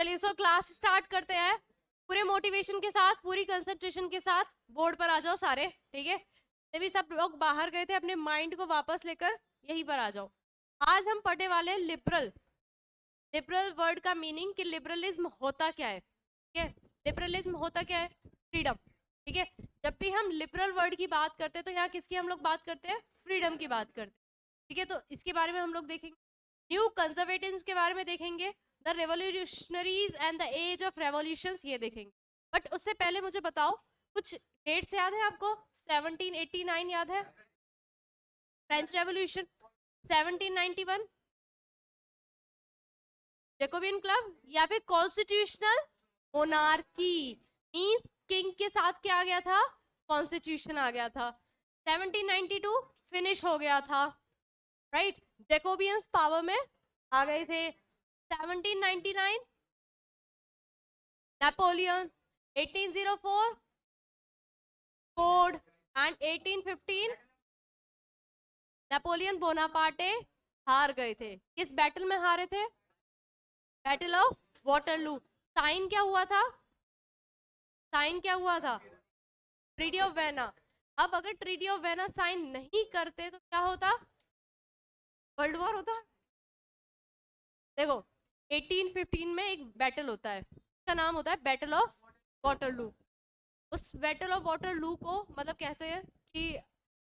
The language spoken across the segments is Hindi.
चलिए सो क्लास स्टार्ट करते हैं पूरे मोटिवेशन के साथ, पूरी कंसंट्रेशन के साथ। बोर्ड पर आ जाओ सारे, ठीक है। तभी सब लोग बाहर गए थे, अपने माइंड को वापस लेकर यहीं पर आ जाओ। आज हम पढ़ने वाले लिबरल। लिबरल वर्ड का मीनिंग कि लिबरलिज्म होता क्या है, ठीक है। लिबरलिज्म होता क्या है? फ्रीडम, ठीक है। जब भी हम लिबरल वर्ड की बात करते हैं तो यहाँ किसकी हम लोग बात करते हैं? फ्रीडम की बात करते हैं, ठीक है। तो इसके बारे में हम लोग देखेंगे। न्यू कंजर्वेटिव्स के बारे में देखेंगे, the revolutionaries and the age of revolutions, ये देखेंगे। बट उससे पहले मुझे बताओ, कुछ डेट्स याद है आपको? 1789 याद है? French revolution. 1791 जैकोबियन क्लब, या फिर कॉन्स्टिट्यूशनल मोनार्की, मींस किंग के साथ क्या आ गया था? कॉन्स्टिट्यूशन आ गया था। 1792 फिनिश हो गया था, राइट। जैकोबियंस पावर में आ गए थे। 1799 Napoleon, 1804 Ford and 1815 Napoleon Bonaparte हार गए थे। किस बैटल में हारे थे? Battle of Waterloo. साइन क्या हुआ था? साइन क्या हुआ था? Treaty of vena. अब अगर ट्रीटी ऑफ वेना साइन नहीं करते तो क्या होता? वर्ल्ड वॉर होता। देखो 1815 में एक बैटल होता है, उसका नाम होता है बैटल ऑफ वाटरलू। उस बैटल ऑफ वाटरलू को मतलब कैसे है कि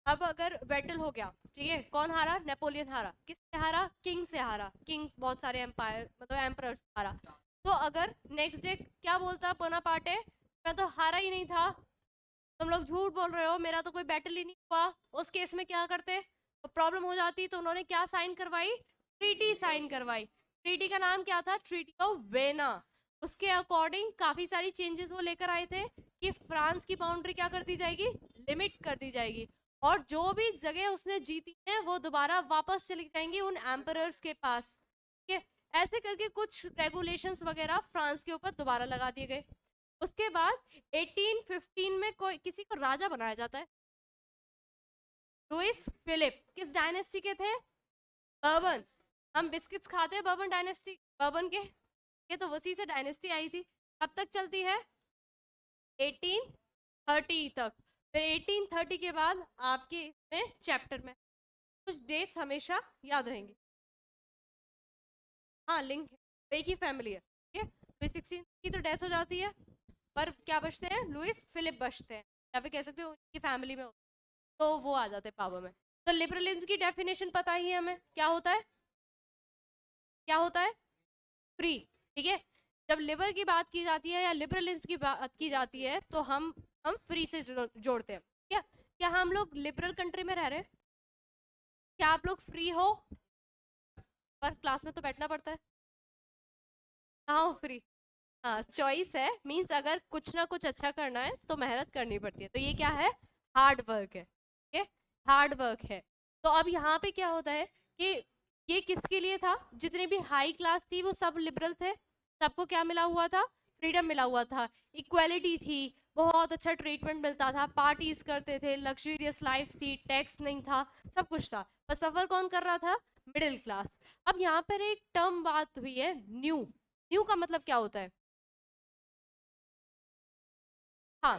अब अगर बैटल हो गया, ठीक है, कौन हारा? नेपोलियन हारा। किससे हारा? किंग से हारा। किंग बहुत सारे एम्पायर मतलब एम्परर हारा। तो अगर नेक्स्ट डे क्या बोलता बोनापार्टे, मैं तो हारा ही नहीं था, तुम लोग झूठ बोल रहे हो, मेरा तो कोई बैटल ही नहीं हुआ, उस केस में क्या करते? तो प्रॉब्लम हो जाती। तो उन्होंने क्या साइन करवाई? ट्रीटी साइन करवाई। ट्रीटी का नाम क्या था? Treaty of vena. उसके अकॉर्डिंग काफी सारी चेंजेस वो लेकर आए थे कि फ्रांस की बाउंड्री क्या कर दी जाएगी? लिमिट कर दी जाएगी, और जो भी जगह उसने जीती है वो दोबारा वापस चली जाएंगी उन एम्परर्स के पास, ठीक है। ऐसे करके कुछ रेगुलेशंस वगैरह फ्रांस के ऊपर दोबारा लगा दिए गए। उसके बाद 1815 में कोई किसी को राजा बनाया जाता है, लुइस फिलिप। किस डायनेस्टी के थे? बर्बन। हम बिस्किट्स खाते हैं बर्बन डायनेस्टी, बर्बन के, ये तो उसी से डायनेस्टी आई थी। कब तक चलती है? 1830 तक। फिर 1830 के बाद आपके इसमें चैप्टर में कुछ डेट्स हमेशा याद रहेंगे। हाँ लिंक है, एक ही फैमिली है, ठीक है। लुइस 16 की तो डेथ हो जाती है, पर क्या बचते हैं? लुइस फिलिप बचते हैं, या फिर कह सकते हो उनकी फैमिली में, तो वो आ जाते हैं पावर में। तो लिबरलिज्म की डेफिनेशन पता ही है हमें, क्या होता है? क्या होता है? फ्री, ठीक है। जब लिबर की बात की जाती है या लिबरलिज्म की बात की जाती है तो हम फ्री से जोड़ते हैं, क्या? क्या हम लोग लिबरल कंट्री में रह रहे हैं? क्या आप लोग फ्री हो? पर क्लास में तो बैठना पड़ता है। कहाँ हो फ्री? हाँ, चॉइस है, मींस अगर कुछ ना कुछ अच्छा करना है तो मेहनत करनी पड़ती है। तो ये क्या है? हार्ड वर्क है, ठीक है, हार्ड वर्क है। तो अब यहाँ पे क्या होता है कि ये किसके लिए था? जितनी भी हाई क्लास थी वो सब लिबरल थे, सबको क्या मिला हुआ था? फ्रीडम मिला हुआ था, इक्वेलिटी थी, बहुत अच्छा ट्रीटमेंट मिलता था, पार्टीज करते थे, लग्जूरियस लाइफ थी, टैक्स नहीं था, सब कुछ था। पर सफर कौन कर रहा था? Middle class. अब यहाँ पर एक टर्म बात हुई है, न्यू। न्यू का मतलब क्या होता है? हाँ,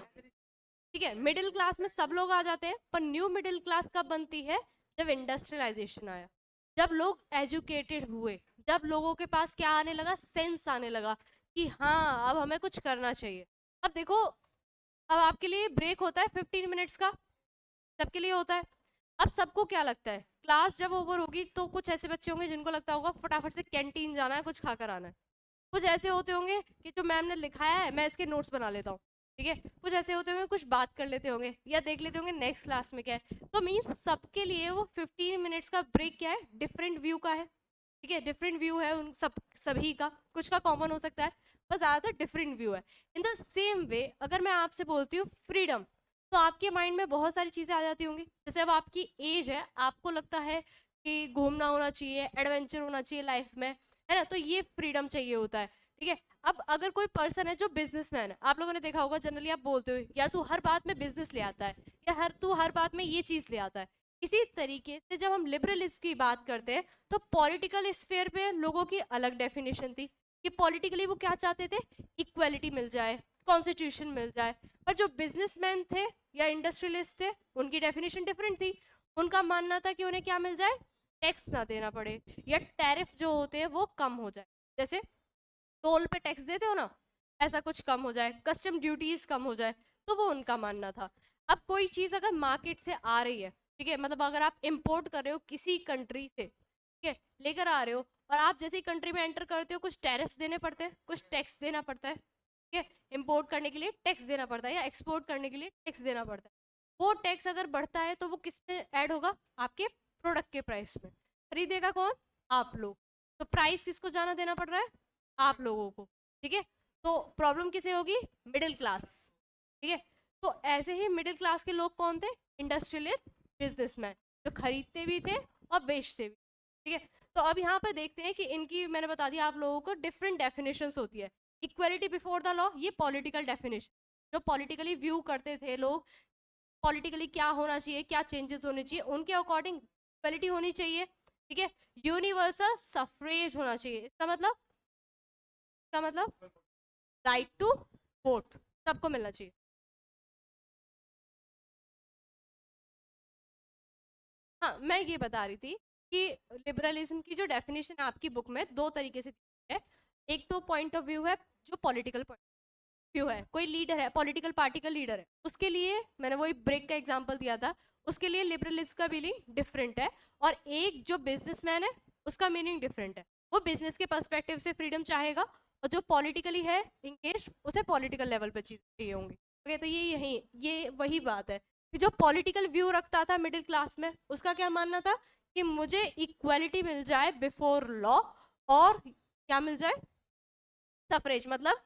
ठीक है, मिडिल क्लास में सब लोग आ जाते हैं, पर न्यू मिडिल क्लास कब बनती है? जब इंडस्ट्रियलाइजेशन आया, जब लोग एजुकेटेड हुए, जब लोगों के पास क्या आने लगा? सेंस आने लगा कि हाँ अब हमें कुछ करना चाहिए। अब देखो, अब आपके लिए ब्रेक होता है 15 मिनट्स का, सबके लिए होता है। अब सबको क्या लगता है? क्लास जब ओवर होगी तो कुछ ऐसे बच्चे होंगे जिनको लगता होगा फटाफट से कैंटीन जाना है, कुछ खाकर आना है। कुछ ऐसे होते होंगे कि जो मैम ने लिखाया है मैं इसके नोट्स बना लेता हूँ, ठीक है। कुछ ऐसे होते होंगे कुछ बात कर लेते होंगे या देख लेते होंगे नेक्स्ट क्लास में क्या है। तो मीन्स सबके लिए वो 15 मिनट्स का ब्रेक क्या है? डिफरेंट व्यू का है, ठीक है, डिफरेंट व्यू है उन सब सभी का, कुछ का कॉमन हो सकता है, पर ज्यादातर डिफरेंट व्यू है। इन द सेम वे अगर मैं आपसे बोलती हूँ फ्रीडम, तो आपके माइंड में बहुत सारी चीजें आ जाती होंगी। जैसे अब आपकी एज है, आपको लगता है कि घूमना होना चाहिए, एडवेंचर होना चाहिए लाइफ में, है ना, तो ये फ्रीडम चाहिए होता है, ठीक है। अब अगर कोई पर्सन है जो बिजनेसमैन है, आप लोगों ने देखा होगा जनरली आप बोलते हो या तू हर बात में बिजनेस ले आता है, या तू हर बात में ये चीज ले आता है। इसी तरीके से जब हम लिबरलिज्म की बात करते हैं तो पॉलिटिकल स्फेयर पे लोगों की अलग डेफिनेशन थी, कि पॉलिटिकली वो क्या चाहते थे, इक्वलिटी मिल जाए, कॉन्स्टिट्यूशन मिल जाए। पर जो बिजनेसमैन थे या इंडस्ट्रियलिस्ट थे, उनकी डेफिनेशन डिफरेंट थी। उनका मानना था कि उन्हें क्या मिल जाए, टैक्स ना देना पड़े, या टैरिफ जो होते हैं वो कम हो जाए। जैसे टोल पे टैक्स देते हो ना, ऐसा कुछ कम हो जाए, कस्टम ड्यूटीज कम हो जाए, तो वो उनका मानना था। अब कोई चीज अगर मार्केट से आ रही है, ठीक है, मतलब अगर आप इंपोर्ट कर रहे हो किसी कंट्री से, ठीक है, लेकर आ रहे हो, और आप जैसे ही कंट्री में एंटर करते हो कुछ टैरिफ देने पड़ते हैं, कुछ टैक्स देना पड़ता है, ठीक है, इंपोर्ट करने के लिए टैक्स देना पड़ता है या एक्सपोर्ट करने के लिए टैक्स देना पड़ता है। वो टैक्स अगर बढ़ता है तो वो किस में ऐड होगा, आपके प्रोडक्ट के प्राइस में। खरीदेगा कौन, आप लोग। तो प्राइस किसको जाना देना पड़ रहा है, आप लोगों को, ठीक है। तो प्रॉब्लम किसे होगी, मिडिल क्लास, ठीक है। तो ऐसे ही मिडिल क्लास के लोग कौन थे, इंडस्ट्रियलिस्ट, बिजनेसमैन, जो खरीदते भी थे और बेचते भी, ठीक है। तो अब यहाँ पर देखते हैं कि इनकी मैंने बता दिया आप लोगों को डिफरेंट डेफिनेशंस होती है। इक्वलिटी बिफोर द लॉ, ये पॉलिटिकल डेफिनेशन, जो पॉलिटिकली व्यू करते थे लोग, पॉलिटिकली क्या होना चाहिए, क्या चेंजेस होने चाहिए, उनके अकॉर्डिंग इक्वलिटी होनी चाहिए, ठीक है। यूनिवर्सल सफरेज होना चाहिए, इसका मतलब राइट टू वोट सबको मिलना चाहिए। हाँ, मैं ये बता रही थी कि लिबरलिज्म की जो डेफिनेशन आपकी बुक में दो तरीके से दी है। एक तो पॉइंट ऑफ व्यू है जो पॉलिटिकल पॉइंट व्यू है, कोई लीडर है, पॉलिटिकल पार्टी का लीडर है, उसके लिए मैंने वही ब्रेक का एग्जांपल दिया था, उसके लिए लिबरलिज्म का मीनिंग डिफरेंट है। और एक जो बिजनेसमैन है उसका मीनिंग डिफरेंट है, वो बिजनेस के पर्सपेक्टिव से फ्रीडम चाहेगा, और जो पॉलिटिकली है इंगेज, उसे पॉलिटिकल लेवल पर चीजें चाहिए होंगी। ओके, तो ये वही बात है कि जो पॉलिटिकल व्यू रखता था मिडिल क्लास में, उसका क्या मानना था कि मुझे इक्वालिटी मिल जाए बिफोर लॉ, और क्या मिल जाए, सफरेज, मतलब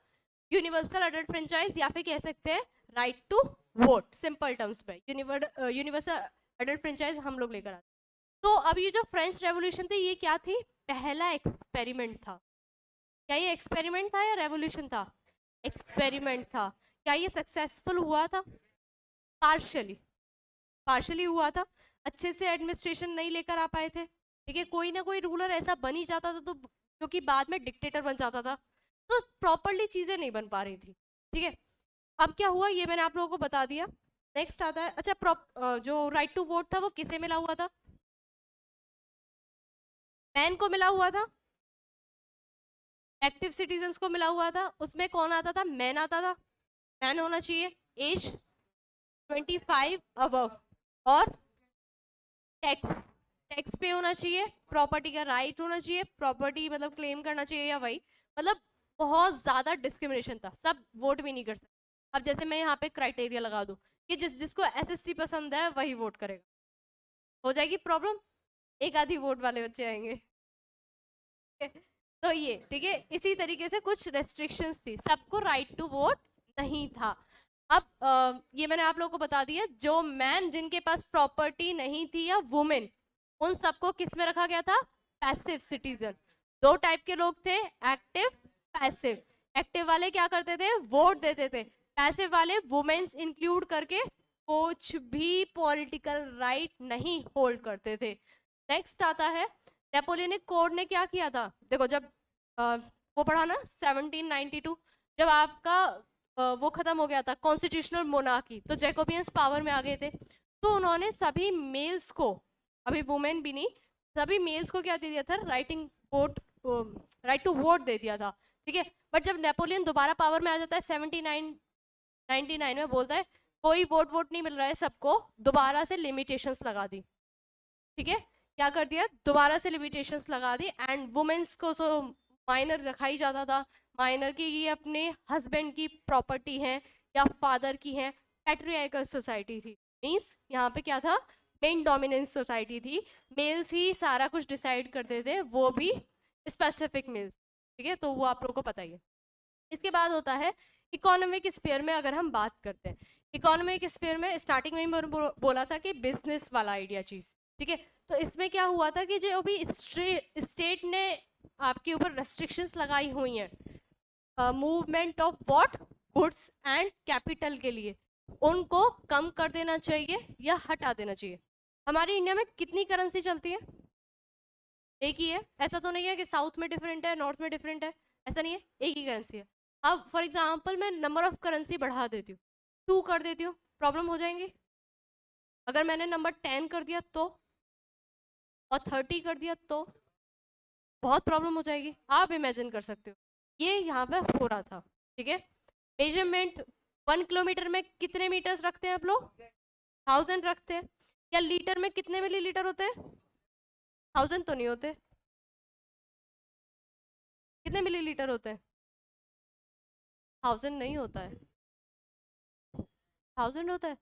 यूनिवर्सल अडल्ट फ्रेंचाइज, या फिर कह सकते हैं right to vote. Simple terms में यूनिवर्सल अडल्ट फ्रेंचाइज हम लोग लेकर आते। तो अब ये जो फ्रेंच रेवोल्यूशन थी, ये क्या थी, पहला एक्सपेरिमेंट था। क्या ये एक्सपेरिमेंट था या रेवोल्यूशन था, एक्सपेरिमेंट था। क्या ये सक्सेसफुल हुआ था, पार्शली, पार्शली हुआ था, अच्छे से एडमिनिस्ट्रेशन नहीं लेकर आ पाए थे, ठीक है। कोई ना कोई रूलर ऐसा बन ही जाता था तो जो कि बाद में डिक्टेटर बन जाता था, तो प्रॉपरली चीजें नहीं बन पा रही थी, ठीक है। अब क्या हुआ ये मैंने आप लोगों को बता दिया। नेक्स्ट आता है, अच्छा जो राइट टू वोट था वो किसे मिला हुआ था, मैन को मिला हुआ था, एक्टिव सिटीजन्स को मिला हुआ था। उसमें कौन आता था, मैन आता था, मैन होना चाहिए, एज 25 अबव, और टैक्स, टैक्स पे होना चाहिए, प्रॉपर्टी का राइट होना चाहिए, प्रॉपर्टी मतलब क्लेम करना चाहिए, या वही मतलब बहुत ज्यादा डिस्क्रिमिनेशन था, सब वोट भी नहीं कर सकते। अब जैसे मैं यहाँ पे क्राइटेरिया लगा दूं कि जिसको एसएसटी पसंद है वही वोट करेगा, हो जाएगी प्रॉब्लम, एक आधी वोट वाले बच्चे आएंगे। तो ये ठीक है, इसी तरीके से कुछ रेस्ट्रिक्शंस थी, सबको राइट टू वोट नहीं था। अब ये मैंने आप लोगों को बता दिया, जो मैन जिनके पास प्रॉपर्टी नहीं थी या वुमेन, उन सबको किस में रखा गया था, पैसिव सिटीजन। दो टाइप के लोग थे, एक्टिव, पैसिव। एक्टिव वाले क्या करते थे, वोट देते थे, पैसिव वाले वुमेन्स इंक्लूड करके कुछ भी पॉलिटिकल राइट नहीं होल्ड करते थे। नेक्स्ट आता है, नेपोलियनिक कोड ने क्या किया था, देखो जब वो पढ़ा ना 1792, जब आपका वो खत्म हो गया था कॉन्स्टिट्यूशनल मोनार्की, तो जैकोबियंस पावर में आ गए थे, तो उन्होंने सभी मेल्स को, अभी वुमेन भी नहीं, सभी मेल्स को क्या दे दिया था, राइट टू वोट दे दिया था, ठीक है। बट जब नेपोलियन दोबारा पावर में आ जाता है 1799 में, बोलता है कोई वोट नहीं मिल रहा है सबको, दोबारा से लिमिटेशंस लगा दी, ठीक है। क्या कर दिया, दोबारा से लिमिटेशंस लगा दी, एंड वुमेन्स को तो माइनर रखा ही जाता था, माइनर की ये अपने हस्बैंड की प्रॉपर्टी है या फादर की है, पैट्रियार्कल सोसाइटी थी, मीन्स यहाँ पे क्या था, मेन डोमिनेंस सोसाइटी थी, मेल्स ही सारा कुछ डिसाइड करते थे, वो भी स्पेसिफिक मेल्स, ठीक है, तो वो आप लोगों को पता ही है। इसके बाद होता है इकोनॉमिक स्फीयर में, अगर हम बात करते हैं इकोनॉमिक स्फीयर में, स्टार्टिंग में ही बोला था कि बिजनेस वाला आइडिया चीज, ठीक है। तो इसमें क्या हुआ था कि जो अभी स्टेट ने आपके ऊपर रेस्ट्रिक्शंस लगाई हुई हैं movement of what, goods and capital के लिए, उनको कम कर देना चाहिए या हटा देना चाहिए। हमारे इंडिया में कितनी करेंसी चलती है, एक ही है, ऐसा तो नहीं है कि साउथ में डिफरेंट है, नॉर्थ में डिफरेंट है, ऐसा नहीं है, एक ही करेंसी है। अब फॉर एग्जाम्पल मैं नंबर ऑफ करेंसी बढ़ा देती हूँ, 2 कर देती हूँ, प्रॉब्लम हो जाएंगी। अगर मैंने नंबर 10 कर दिया तो, और 30 कर दिया तो बहुत प्रॉब्लम हो जाएगी। आप इमेजिन कर सकते हो ये यहाँ पे हो रहा था। ठीक है, मेजरमेंट 1 किलोमीटर में कितने मीटर्स रखते हैं आप लोग? 1000 रखते हैं। या लीटर में कितने मिलीलीटर होते हैं? 1000 तो नहीं होते। कितने मिलीलीटर होते हैं? 1000 नहीं होता है, 1000 होता है।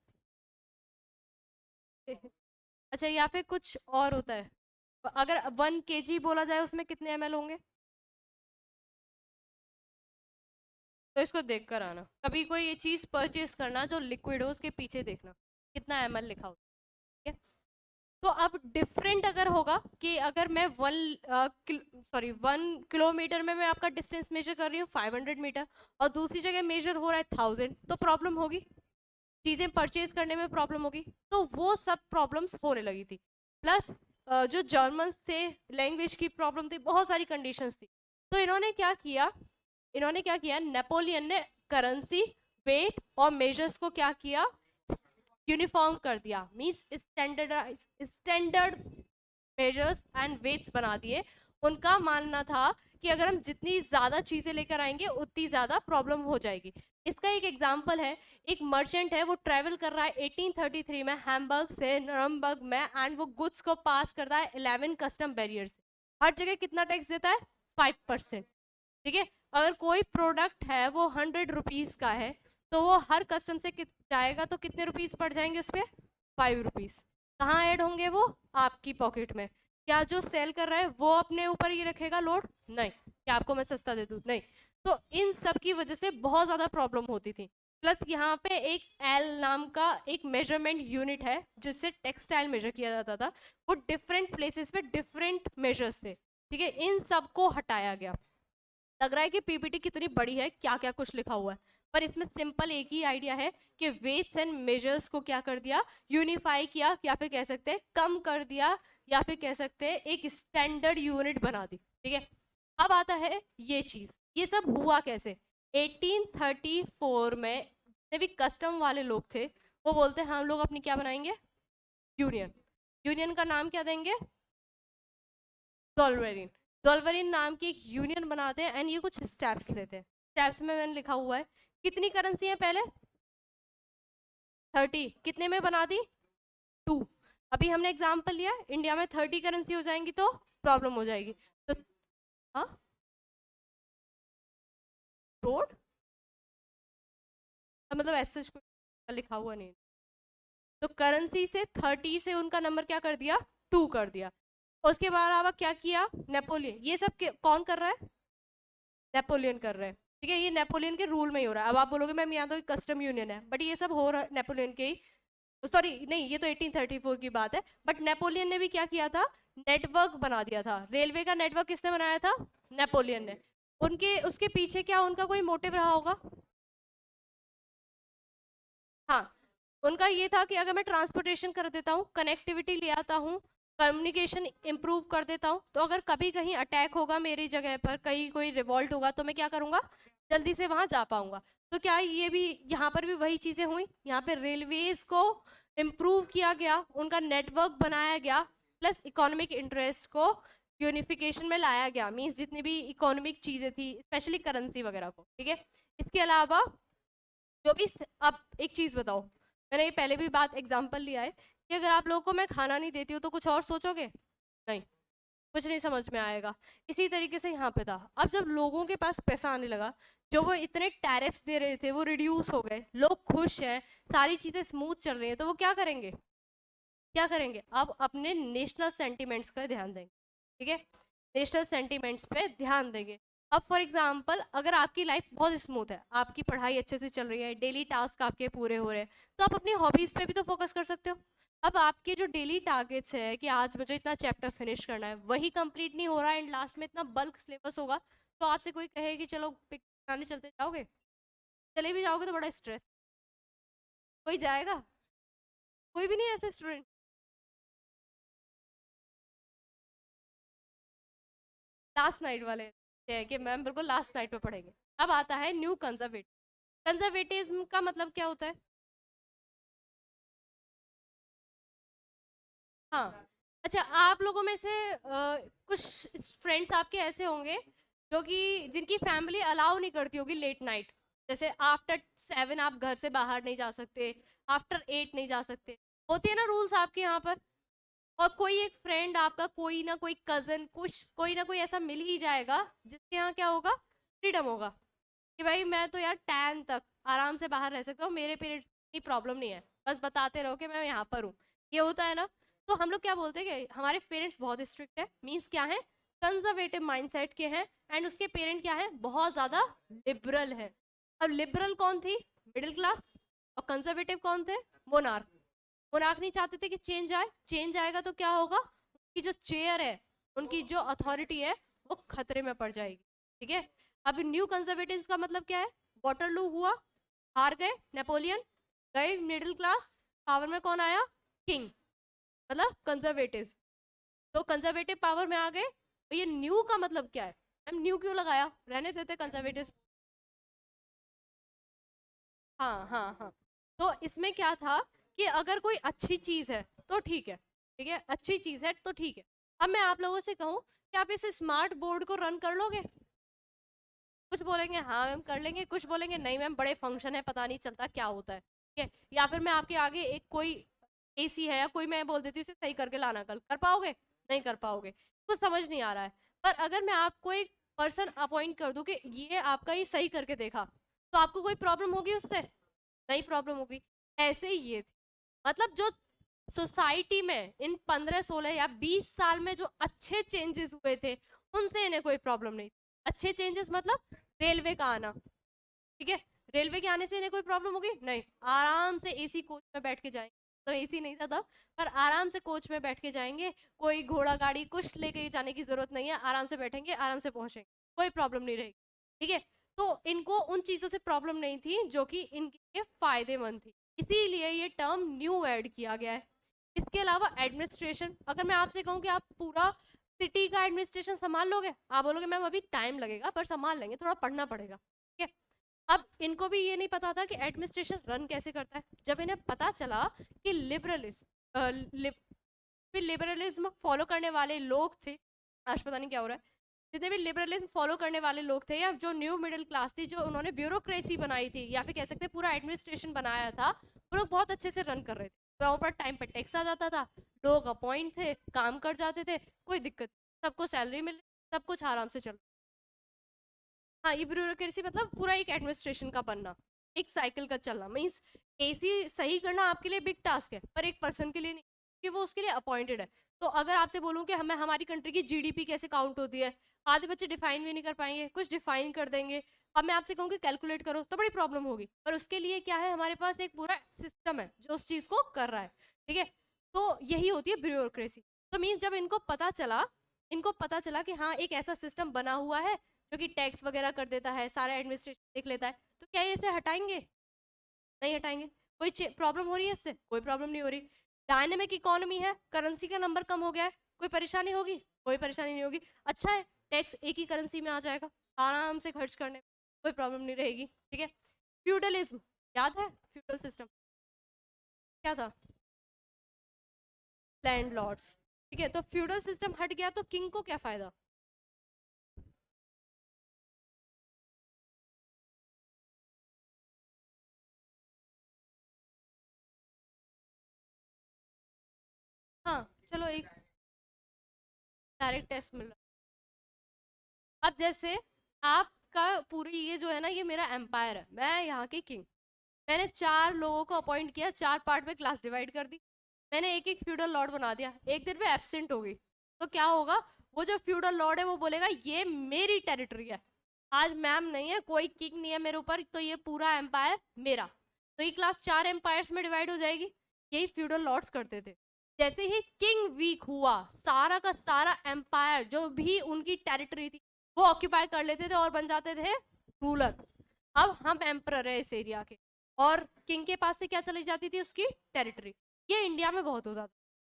अच्छा, या फिर कुछ और होता है? अगर 1 kg बोला जाए उसमें कितने ml होंगे? तो इसको देख कर आना, कभी कोई ये चीज परचेज करना जो लिक्विड हो उसके पीछे देखना कितना ml लिखा हो। ठीक है, तो अब डिफरेंट अगर होगा कि अगर मैं 1 किलोमीटर में मैं आपका डिस्टेंस मेजर कर रही हूँ 500 मीटर, और दूसरी जगह मेजर हो रहा है 1000, तो प्रॉब्लम होगी, चीजें परचेज करने में प्रॉब्लम होगी। तो वो सब प्रॉब्लम्स होने लगी थी। प्लस जो जर्मन्स थे, लैंग्वेज की प्रॉब्लम थी, बहुत सारी कंडीशंस थी। तो इन्होंने क्या किया, नेपोलियन ने करेंसी, वेट और मेजर्स को क्या किया, यूनिफॉर्म कर दिया। Means standard measures and weights बना दिए। उनका मानना था कि अगर हम जितनी ज्यादा चीजें लेकर आएंगे उतनी ज्यादा प्रॉब्लम हो जाएगी। इसका एक एग्जांपल है, एक मर्चेंट है, वो ट्रेवल कर रहा है 1833 में हैम्बर्ग से नरम्बर्ग में, एंड वो गुड्स को पास करता है 11 कस्टम बैरियर से। हर जगह कितना टैक्स देता है? 5%। ठीक है, अगर कोई प्रोडक्ट है वो 100 रुपीज का है, तो वो हर कस्टम से जाएगा तो कितने रुपीज पड़ जाएंगे उस पर? 5 रुपीज। कहाँ ऐड होंगे वो? आपकी पॉकेट में। क्या जो सेल कर रहा है वो अपने ऊपर ही रखेगा लोड? नहीं। क्या आपको मैं सस्ता दे दूं? नहीं। तो इन सब की वजह से बहुत ज्यादा प्रॉब्लम होती थी। प्लस यहाँ पे एक एल नाम का एक मेजरमेंट यूनिट है जिससे टेक्सटाइल मेजर किया जाता था। वो डिफरेंट प्लेसेस पे डिफरेंट मेजर्स थे। ठीक है, इन सबको हटाया गया। लग रहा है कि पीपीटी कितनी बड़ी है, क्या क्या कुछ लिखा हुआ है, पर इसमें सिंपल एक ही आइडिया है कि वेट्स एंड मेजर्स को क्या कर दिया, यूनिफाई किया, या फिर कह सकते हैं कम कर दिया, या फिर कह सकते हैं एक स्टैंडर्ड यूनिट बना दी। ठीक है, अब आता है ये चीज, ये सब हुआ कैसे? 1834 में जितने भी कस्टम वाले लोग थे वो बोलते हैं हम लोग अपनी क्या बनाएंगे, यूनियन। यूनियन का नाम क्या देंगे? डॉल्वेरिन। डॉल्वेरिन नाम की एक यूनियन बनाते हैं एंड ये कुछ स्टेप्स लेते हैं। स्टेप्स में मैंने लिखा हुआ है कितनी करेंसी है पहले? 30। कितने में बना दी? 2। अभी हमने एग्जाम्पल लिया इंडिया में 30 करेंसी हो जाएंगी तो प्रॉब्लम हो जाएगी। तो हाँ, रोड मतलब ऐसे कुछ लिखा हुआ नहीं। तो करेंसी से 30 से उनका नंबर क्या कर दिया, 2 कर दिया। उसके बाद अब क्या किया, नेपोलियन। ये सब कौन कर रहा है? नेपोलियन कर रहे हैं। ठीक है, ये नेपोलियन के रूल में ही हो रहा है। अब आप बोलोगे मैम यहाँ तो कस्टम यूनियन है, बट ये सब हो रहा है नेपोलियन के ही, सॉरी नहीं, ये तो 1834 की बात है। बट नेपोलियन ने भी क्या किया था, नेटवर्क बना दिया था। रेलवे का नेटवर्क किसने बनाया था? नेपोलियन ने। उनके उसके पीछे क्या उनका कोई मोटिव रहा होगा? हाँ, उनका ये था कि अगर मैं ट्रांसपोर्टेशन कर देता हूँ, कनेक्टिविटी ले आता हूँ, कम्युनिकेशन इंप्रूव कर देता हूँ, तो अगर कभी कहीं अटैक होगा मेरी जगह पर, कहीं कोई रिवॉल्ट होगा, तो मैं क्या करूंगा, जल्दी से वहां जा पाऊंगा। तो क्या ये भी यहाँ पर भी वही चीजें हुई? यहाँ पे रेलवेज को इम्प्रूव किया गया, उनका नेटवर्क बनाया गया, प्लस इकोनॉमिक इंटरेस्ट को यूनिफिकेशन में लाया गया। मीन्स जितनी भी इकोनॉमिक चीजें थी, स्पेशली करेंसी वगैरह को। ठीक है, इसके अलावा जो भी अब एक चीज बताओ, मैंने ये पहले भी बात एग्जांपल लिया है कि अगर आप लोगों को मैं खाना नहीं देती हूँ तो कुछ और सोचोगे? नहीं, कुछ नहीं समझ में आएगा। इसी तरीके से यहाँ पे था। अब जब लोगों के पास पैसा आने लगा, जो वो इतने टैरिफ्स दे रहे थे वो रिड्यूस हो गए, लोग खुश हैं, सारी चीजें स्मूथ चल रही हैं, तो वो क्या करेंगे, क्या करेंगे, अब अपने नेशनल सेंटिमेंट्स का ध्यान देंगे। ठीक है, नेशनल सेंटिमेंट्स पे ध्यान देंगे। अब फॉर एग्जाम्पल अगर आपकी लाइफ बहुत स्मूथ है, आपकी पढ़ाई अच्छे से चल रही है, डेली टास्क आपके पूरे हो रहे हैं, तो आप अपनी हॉबीज पे भी तो फोकस कर सकते हो। अब आपके जो डेली टारगेट्स है कि आज मुझे इतना चैप्टर फिनिश करना है, वही कंप्लीट नहीं हो रहा है, एंड लास्ट में इतना बल्क सिलेबस होगा, तो आपसे कोई कहे कि चलो पिक कराने चलते, जाओगे? चले भी जाओगे तो बड़ा स्ट्रेस, कोई जाएगा? कोई भी नहीं ऐसे स्टूडेंट। लास्ट नाइट वाले है कि मैम बिल्कुल लास्ट नाइट पे पढ़ेंगे। अब आता है न्यू कंजर्वेटिव। कंजर्वेटिज्म का मतलब क्या होता है? हाँ, अच्छा, आप लोगों में से कुछ फ्रेंड्स आपके ऐसे होंगे जो कि जिनकी फैमिली अलाउ नहीं करती होगी लेट नाइट, जैसे आफ्टर 7 आप घर से बाहर नहीं जा सकते, आफ्टर 8 नहीं जा सकते, होती है ना रूल्स आपके यहाँ पर। और कोई एक फ्रेंड आपका, कोई ना कोई कजन, कुछ कोई ना कोई ऐसा मिल ही जाएगा जिसके यहाँ क्या होगा, फ्रीडम होगा कि भाई मैं तो यार 10 तक आराम से बाहर रह सकता हूँ, मेरे पेरेंट्स की प्रॉब्लम नहीं है, बस बताते रहो कि मैं यहाँ पर हूँ। ये होता है ना। तो हम लोग क्या बोलते हैं कि हमारे पेरेंट्स बहुत स्ट्रिक्ट है, मीन्स क्या है, कंजर्वेटिव माइंडसेट के हैं, एंड उसके पेरेंट क्या है, बहुत ज्यादा लिबरल है। अब लिबरल कौन थी? Middle class. और कंजर्वेटिव कौन थे? मोनार्क। मोनार्क नहीं चाहते थे कि चेंज आए, चेंज आएगा तो क्या होगा, उनकी जो चेयर है, उनकी जो अथॉरिटी है, वो खतरे में पड़ जाएगी। ठीक है। अब न्यू कंजर्वेटिव्स का मतलब क्या है? वाटरलू हुआ, हार गए, नेपोलियन गए, मिडिल क्लास, पावर में कौन आया? किंग, मतलब कंजर्वेटिव। तो कंजर्वेटिव पावर में आ गए। तो ये न्यू का मतलब क्या है? हम न्यू क्यों लगाया, रहने देते कंजर्वेटिव। हाँ हाँ हाँ। तो इसमें क्या था कि अगर कोई अच्छी चीज है तो ठीक है, ठीक है, अच्छी चीज है तो ठीक है। अब मैं आप लोगों से कहूँ कि आप इस स्मार्ट बोर्ड को रन कर लोगे? कुछ बोलेंगे हाँ मैम कर लेंगे, कुछ बोलेंगे नहीं मैम बड़े फंक्शन है, पता नहीं चलता क्या होता है, ठीक है। या फिर मैं आपके आगे एक कोई एसी है या कोई, मैं बोल देती हूँ इसे सही करके लाना, कल कर पाओगे? नहीं कर पाओगे, कुछ समझ नहीं आ रहा है। पर अगर मैं आपको एक पर्सन अपॉइंट कर दूं कि ये आपका ये सही करके देखा, तो आपको कोई प्रॉब्लम होगी उससे? नहीं प्रॉब्लम होगी। ऐसे ही ये थी, मतलब जो सोसाइटी में इन 15 16 या 20 साल में जो अच्छे चेंजेस हुए थे, उनसे इन्हें कोई प्रॉब्लम नहीं। अच्छे चेंजेस मतलब रेलवे का आना, ठीक है, रेलवे के आने से इन्हें कोई प्रॉब्लम होगी? नहीं, आराम से एसी कोच में बैठ के जाएंगे। तो एसी नहीं था तब, पर आराम से कोच में बैठ के जाएंगे, कोई घोड़ा गाड़ी कुछ लेके जाने की जरूरत नहीं है, आराम से बैठेंगे, आराम से पहुंचेंगे, कोई प्रॉब्लम नहीं रहेगी। ठीक है। तो इनको उन चीजों से प्रॉब्लम नहीं थी जो कि इनके लिए फायदेमंद थी, इसीलिए ये टर्म न्यू ऐड किया गया है। इसके अलावा एडमिनिस्ट्रेशन, अगर मैं आपसे कहूँ कि आप पूरा सिटी का एडमिनिस्ट्रेशन संभाल लोगे, आप बोलोगे मैम अभी टाइम लगेगा पर संभाल लेंगे, थोड़ा पढ़ना पड़ेगा, ठीक है। अब इनको भी ये नहीं पता था कि एडमिनिस्ट्रेशन रन कैसे करता है। जब इन्हें पता चला कि लिबरलिज्म फॉलो करने वाले लोग थे, आज पता नहीं क्या हो रहा है, जितने भी लिबरलिज्म फॉलो करने वाले लोग थे या जो न्यू मिडिल क्लास थी, जो उन्होंने ब्यूरोक्रेसी बनाई थी या फिर कह सकते हैं पूरा एडमिनिस्ट्रेशन बनाया था, वो लोग बहुत अच्छे से रन कर रहे थे। प्रॉपर टाइम पर टैक्स आ जाता था, लोग अपॉइंट थे, काम कर जाते थे, कोई दिक्कत, सबको सैलरी मिल, सब कुछ आराम से चल। हाँ, ये ब्यूरोक्रेसी मतलब पूरा एक एडमिनिस्ट्रेशन का बनना, एक साइकिल का चलना, मीन्स एसी सही करना आपके लिए बिग टास्क है, पर एक पर्सन के लिए नहीं, कि वो उसके लिए अपॉइंटेड है। तो अगर आपसे बोलूं कि हमें हमारी कंट्री की जीडीपी कैसे काउंट होती है, आधे बच्चे डिफाइन भी नहीं कर पाएंगे, कुछ डिफाइन कर देंगे। अब मैं आपसे कहूँ कि कैलकुलेट करो तो बड़ी प्रॉब्लम होगी, पर उसके लिए क्या है, हमारे पास एक पूरा सिस्टम है जो उस चीज को कर रहा है, ठीक है। तो यही होती है ब्यूरोक्रेसी। तो मीन्स जब इनको पता चला कि हाँ एक ऐसा सिस्टम बना हुआ है जो कि टैक्स वगैरह कर देता है, सारा एडमिनिस्ट्रेशन देख लेता है, तो क्या ये इसे हटाएंगे? नहीं हटाएंगे। कोई प्रॉब्लम हो रही है इससे? कोई प्रॉब्लम नहीं हो रही। डायनेमिक इकोनॉमी है, करेंसी का नंबर कम हो गया है, कोई परेशानी होगी? कोई परेशानी नहीं होगी। अच्छा है, टैक्स एक ही करेंसी में आ जाएगा, आराम से खर्च करने में कोई प्रॉब्लम नहीं रहेगी, ठीक है। फ्यूडलिज्म, याद है फ्यूडल सिस्टम क्या था? लैंडलॉर्ड्स, ठीक है। तो फ्यूडल सिस्टम हट गया तो किंग को क्या फायदा? हाँ, चलो एक डायरेक्ट टेस्ट मिल रहा है। अब जैसे आपका पूरी ये जो है ना, ये मेरा एम्पायर है, मैं यहाँ की किंग, मैंने 4 लोगों को अपॉइंट किया, 4 पार्ट में क्लास डिवाइड कर दी, मैंने एक एक फ्यूडल लॉर्ड बना दिया, एक दिन में एब्सेंट हो गई, तो क्या होगा, वो जो फ्यूडल लॉर्ड है वो बोलेगा ये मेरी टेरिटरी है, आज मैम नहीं है, कोई किंग नहीं है मेरे ऊपर, तो ये पूरा एम्पायर मेरा। तो ये क्लास 4 एम्पायर्स में डिवाइड हो जाएगी। यही फ्यूडल लॉर्ड्स करते थे। जैसे ही किंग वीक हुआ, सारा का सारा एम्पायर जो भी उनकी टेरिटरी थी वो ऑक्यूपाई कर लेते थे और बन जाते थे रूलर। अब हम एम्परर है इस एरिया के, और किंग के पास से क्या चली जाती थी, उसकी टेरिटरी। ये इंडिया में बहुत होता था,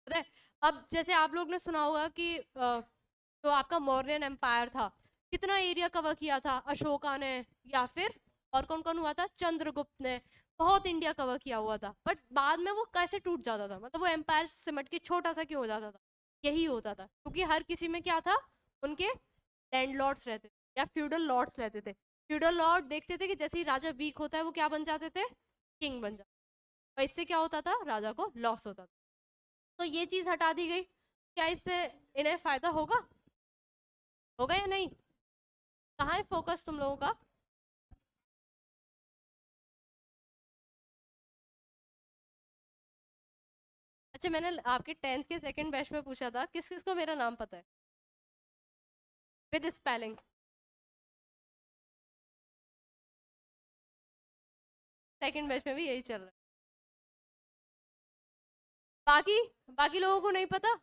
पता है। अब जैसे आप लोग ने सुना होगा कि जो आपका मौर्यन एम्पायर था, कितना एरिया कवर किया था अशोका ने, या फिर और कौन कौन हुआ था, चंद्रगुप्त ने, बहुत इंडिया कवर किया हुआ था। बट बाद में वो कैसे टूट जाता था, मतलब वो एम्पायर सिमट के छोटा सा क्यों हो जाता था, यही होता था क्योंकि हर किसी में क्या था, उनके लैंडलॉर्ड्स रहते थे या फ्यूडल लॉर्ड्स रहते थे। फ्यूडल लॉर्ड देखते थे कि जैसे ही राजा वीक होता है वो क्या बन जाते थे, किंग बन जाते, और इससे क्या होता था, राजा को लॉस होता था। तो ये चीज हटा दी गई, क्या इससे इन्हें फायदा होगा या नहीं? कहाँ है फोकस तुम लोगों का? अच्छा, मैंने आपके 10th के सेकंड बैच में पूछा था किस किस को मेरा नाम पता है विद स्पेलिंग। सेकंड बैच में भी यही चल रहा है। बाकी बाकी लोगों को नहीं पता?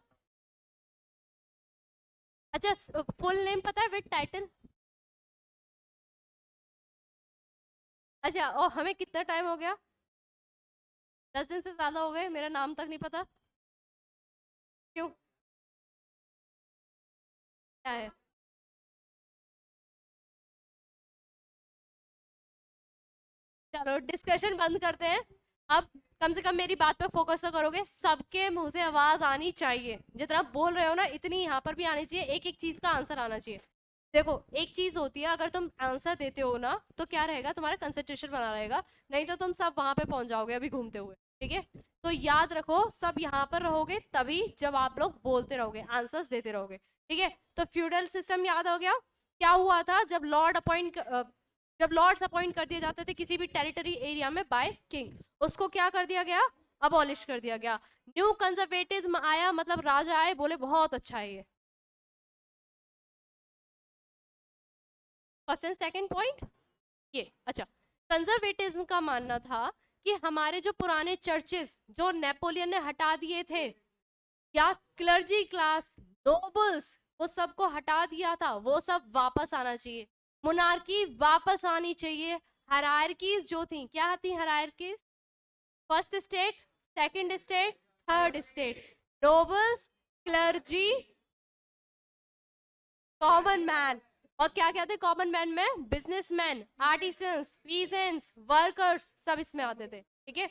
अच्छा, फुल नेम पता है विद टाइटल? अच्छा, और हमें कितना टाइम हो गया? 10 दिन से ज्यादा हो गए, मेरा नाम तक नहीं पता, क्यों, क्या है? चलो डिस्कशन बंद करते हैं अब। कम से कम मेरी बात पे फोकस तो करोगे, सबके मुंह से आवाज आनी चाहिए, जितना आप बोल रहे हो ना इतनी यहाँ पर भी आनी चाहिए, एक एक चीज का आंसर आना चाहिए। देखो एक चीज होती है, अगर तुम आंसर देते हो ना तो क्या रहेगा, तुम्हारा कंसंट्रेशन बना रहेगा, नहीं तो तुम सब वहां पे पहुंच जाओगे अभी घूमते हुए, ठीक है? तो याद रखो, सब यहाँ पर रहोगे तभी जब आप लोग बोलते रहोगे, आंसर्स देते रहोगे, ठीक है? तो फ्यूडल सिस्टम याद हो गया, क्या हुआ था जब लॉर्ड्स अपॉइंट कर दिए जाते थे किसी भी टेरिटरी एरिया में बाय किंग, उसको क्या कर दिया गया, अबॉलिश कर दिया गया। न्यू कंजर्वेटिज्म आया, मतलब राजा आए बोले बहुत अच्छा है ये। फर्स्ट एंड सेकंड पॉइंट ये। अच्छा, कंजर्वेटिज्म का मानना था कि हमारे जो पुराने चर्चेस जो नेपोलियन ने हटा दिए थे, या क्लर्जी क्लास, नोबल्स, वो सबको हटा दिया था, वो सब वापस आना चाहिए, मोनार्की वापस आनी चाहिए। हायरार्कीज जो थी, क्या थी hierarchies, first state, second state, third state, nobles, clergy, common man. और क्या क्या थे कॉमन मैन में, बिजनेसमैन, आर्टिसंस, पीजेंट्स, वर्कर्स, सब इसमें आते थे, ठीक है?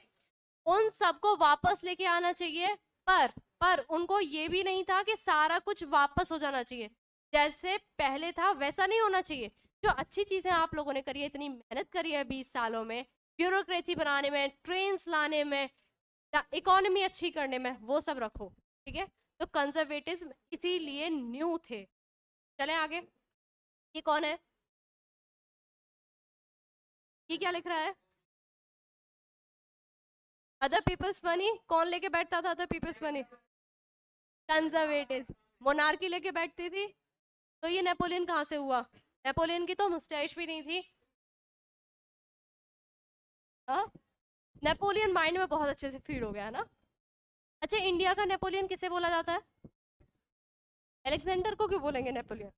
उन सबको वापस लेके आना चाहिए, पर उनको ये भी नहीं था कि सारा कुछ वापस हो जाना चाहिए, जैसे पहले था वैसा नहीं होना चाहिए। जो अच्छी चीजें आप लोगों ने करी है, इतनी मेहनत करी है 20 सालों में, ब्यूरोक्रेसी बनाने में, ट्रेन्स लाने में, इकोनॉमी अच्छी करने में, वो सब रखो, ठीक है? तो कंजर्वेटिज्म इसीलिए न्यू थे। चलें आगे, ये कौन है, ये क्या लिख रहा है, अदर पीपल्स मनी, कौन लेके बैठता था other peoples money, conservative, monarchy लेके बैठती थी। तो ये नेपोलियन कहाँ से हुआ, नेपोलियन की तो मुस्टैच भी नहीं थी। हाँ, नेपोलियन माइंड में बहुत अच्छे से फीड हो गया है ना। अच्छा, इंडिया का नेपोलियन किसे बोला जाता है, अलेक्जेंडर को क्यों बोलेंगे नेपोलियन?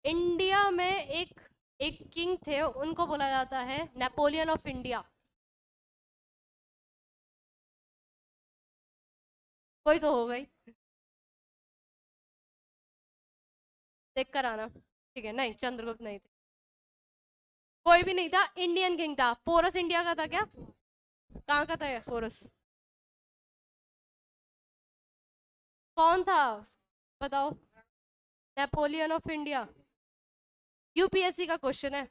इंडिया में एक एक किंग थे, उनको बोला जाता है नेपोलियन ऑफ इंडिया। कोई तो हो गई, देख कर आना, ठीक है? नहीं, चंद्रगुप्त नहीं थे, कोई भी नहीं था, इंडियन किंग था। पोरस इंडिया का था क्या, कहाँ का था पोरस, कौन था, बताओ, नेपोलियन ऑफ इंडिया, यूपीएससी का क्वेश्चन है,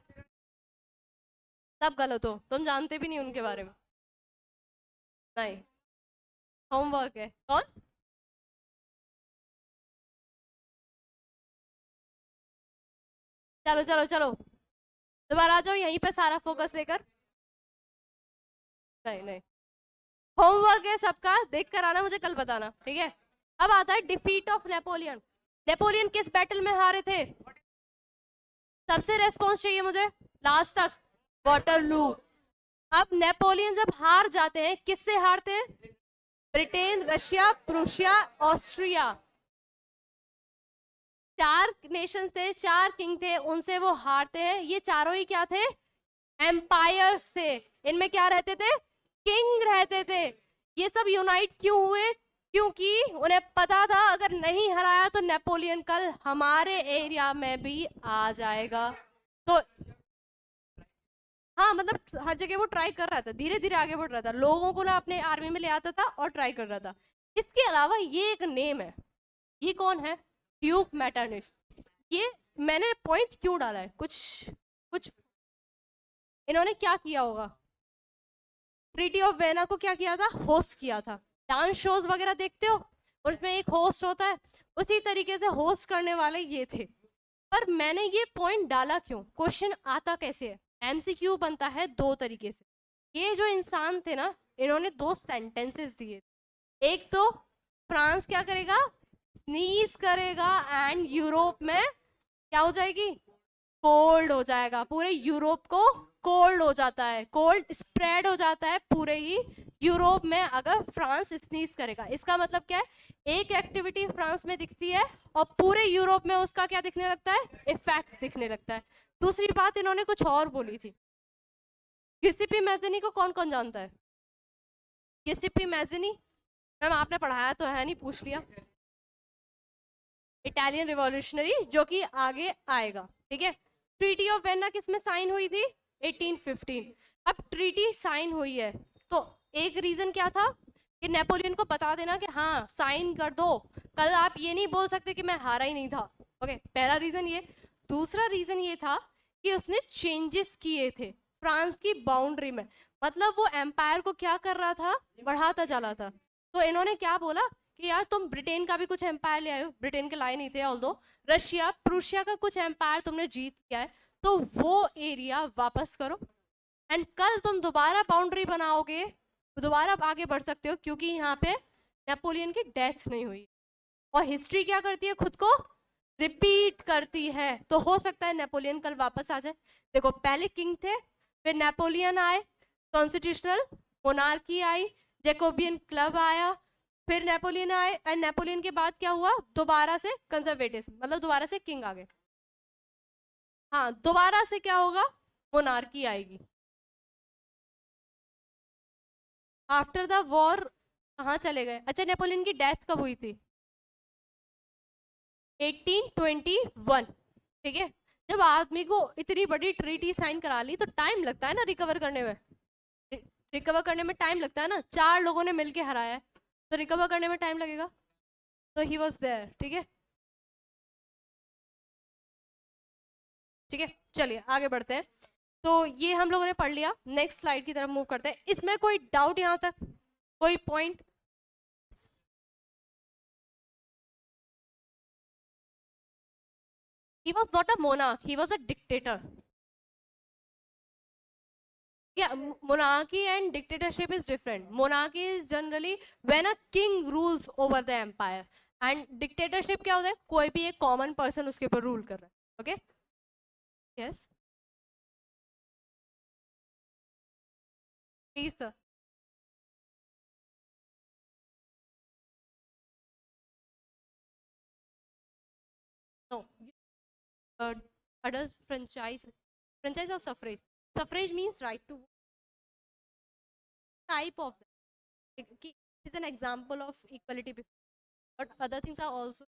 सब गलत हो, तुम जानते भी नहीं उनके बारे में। नहीं, होमवर्क है, कौन, चलो चलो चलो, दोबारा आ जाओ यहीं पे सारा फोकस लेकर। नहीं नहीं, होमवर्क है सबका, देख कर आना, मुझे कल बताना, ठीक है? अब आता है डिफीट ऑफ नेपोलियन। नेपोलियन किस बैटल में हारे थे, सबसे रेस्पॉन्स चाहिए मुझे लास्ट तक, वाटरलू। अब नेपोलियन जब हार जाते हैं, किससे हारते हैं, ब्रिटेन, रशिया, प्रूशिया, ऑस्ट्रिया, चार नेशन थे, चार किंग थे, उनसे वो हारते हैं। ये चारों ही क्या थे, एम्पायर से, इनमें क्या रहते थे, किंग रहते थे। ये सब यूनाइट क्यों हुए, क्योंकि उन्हें पता था अगर नहीं हराया तो नेपोलियन कल हमारे एरिया में भी आ जाएगा। तो हाँ, मतलब हर जगह वो ट्राई कर रहा था, धीरे धीरे आगे बढ़ रहा था, लोगों को ना अपने आर्मी में ले आता था और ट्राई कर रहा था। इसके अलावा ये एक नेम है, ये कौन है? ड्यूक मेटरनिश। ये मैंने पॉइंट क्यों डाला है, कुछ कुछ इन्होंने क्या किया होगा? ट्रीटी ऑफ वेना को क्या किया था? होस्ट किया था। डांस शोज वगैरह देखते हो, उसमें एक होस्ट होता है, उसी तरीके से होस्ट करने वाले ये थे। पर मैंने ये पॉइंट डाला क्यों? क्वेश्चन आता कैसे है? एमसीक्यू बनता है दो तरीके से। ये जो इंसान थे ना, इन्होंने दो सेंटेंसेस दिए। एक तो फ्रांस क्या करेगा? स्नीज करेगा एंड यूरोप में क्या हो जाएगी? कोल्ड हो जाएगा। पूरे यूरोप को कोल्ड हो जाता है, कोल्ड स्प्रेड हो जाता है पूरे ही यूरोप में अगर फ्रांस स्नीज करेगा। इसका मतलब क्या है? एक एक्टिविटी फ्रांस में दिखती है और पूरे यूरोप में उसका क्या दिखने लगता है? इफेक्ट दिखने लगता है। दूसरी बात इन्होंने कुछ और बोली थी। गिसिपी मैज़नी को कौन कौन जानता है? गिसिपी मैज़नी मैम आपने पढ़ाया तो है नहीं, पूछ लिया। इटालियन रिवॉल्यूशनरी जो कि आगे आएगा, ठीक है। ट्रीटी ऑफ वेना किस में साइन हुई थी? 1815। अब ट्रीटी साइन हुई है तो एक रीजन क्या था कि नेपोलियन को बता देना कि हाँ साइन कर दो, कल आप ये नहीं बोल सकते कि मैं हारा ही नहीं था। ओके, पहला रीजन ये। दूसरा रीजन ये था कि उसने चेंजेस किए थे फ्रांस की बाउंड्री में, मतलब वो एम्पायर को क्या कर रहा था? बढ़ाता चला था। तो इन्होंने क्या बोला कि यार तुम ब्रिटेन का भी कुछ एम्पायर ले आए हो, ब्रिटेन के लाए नहीं थे ऑल्दो, रशिया प्रूशिया का कुछ एम्पायर तुमने जीत किया है, तो वो एरिया वापस करो एंड कल तुम दोबारा बाउंड्री बनाओगे, दोबारा आगे बढ़ सकते हो, क्योंकि यहाँ पे नेपोलियन की डेथ नहीं हुई। और हिस्ट्री क्या करती है? खुद को रिपीट करती है। तो हो सकता है नेपोलियन कल वापस आ जाए। देखो, पहले किंग थे, फिर नेपोलियन आए, कॉन्स्टिट्यूशनल मोनार्की आई, जैकोबियन क्लब आया, फिर नेपोलियन आए एंड नेपोलियन के बाद क्या हुआ? दोबारा से कंजर्वेटिव, मतलब दोबारा से किंग आ गए। हाँ, दोबारा से क्या होगा? मोनार्की आएगी। आफ्टर द वॉर कहाँ चले गए? अच्छा, नेपोलियन की डेथ कब हुई थी? 1821, ठीक है। जब आदमी को इतनी बड़ी ट्रीटी साइन करा ली तो टाइम लगता है ना रिकवर करने में। रिकवर करने में टाइम लगता है ना, चार लोगों ने मिलके हराया है, तो रिकवर करने में टाइम लगेगा। तो ही वॉज देयर, ठीक है। ठीक है, चलिए आगे बढ़ते हैं। तो ये हम लोगों ने पढ़ लिया, नेक्स्ट स्लाइड की तरफ मूव करते हैं। इसमें कोई डाउट यहाँ तक, कोई point? he was not a monarch, he was a dictator. Yeah, monarchy and dictatorship is different. Monarchy is generally when a king rules over the empire, and dictatorship क्या होता है? कोई भी एक कॉमन पर्सन उसके ऊपर रूल कर रहा है। Okay, yes please sir. No, adults franchise or suffrage? Suffrage means right to type of that. Is an example of equality before, but other things are also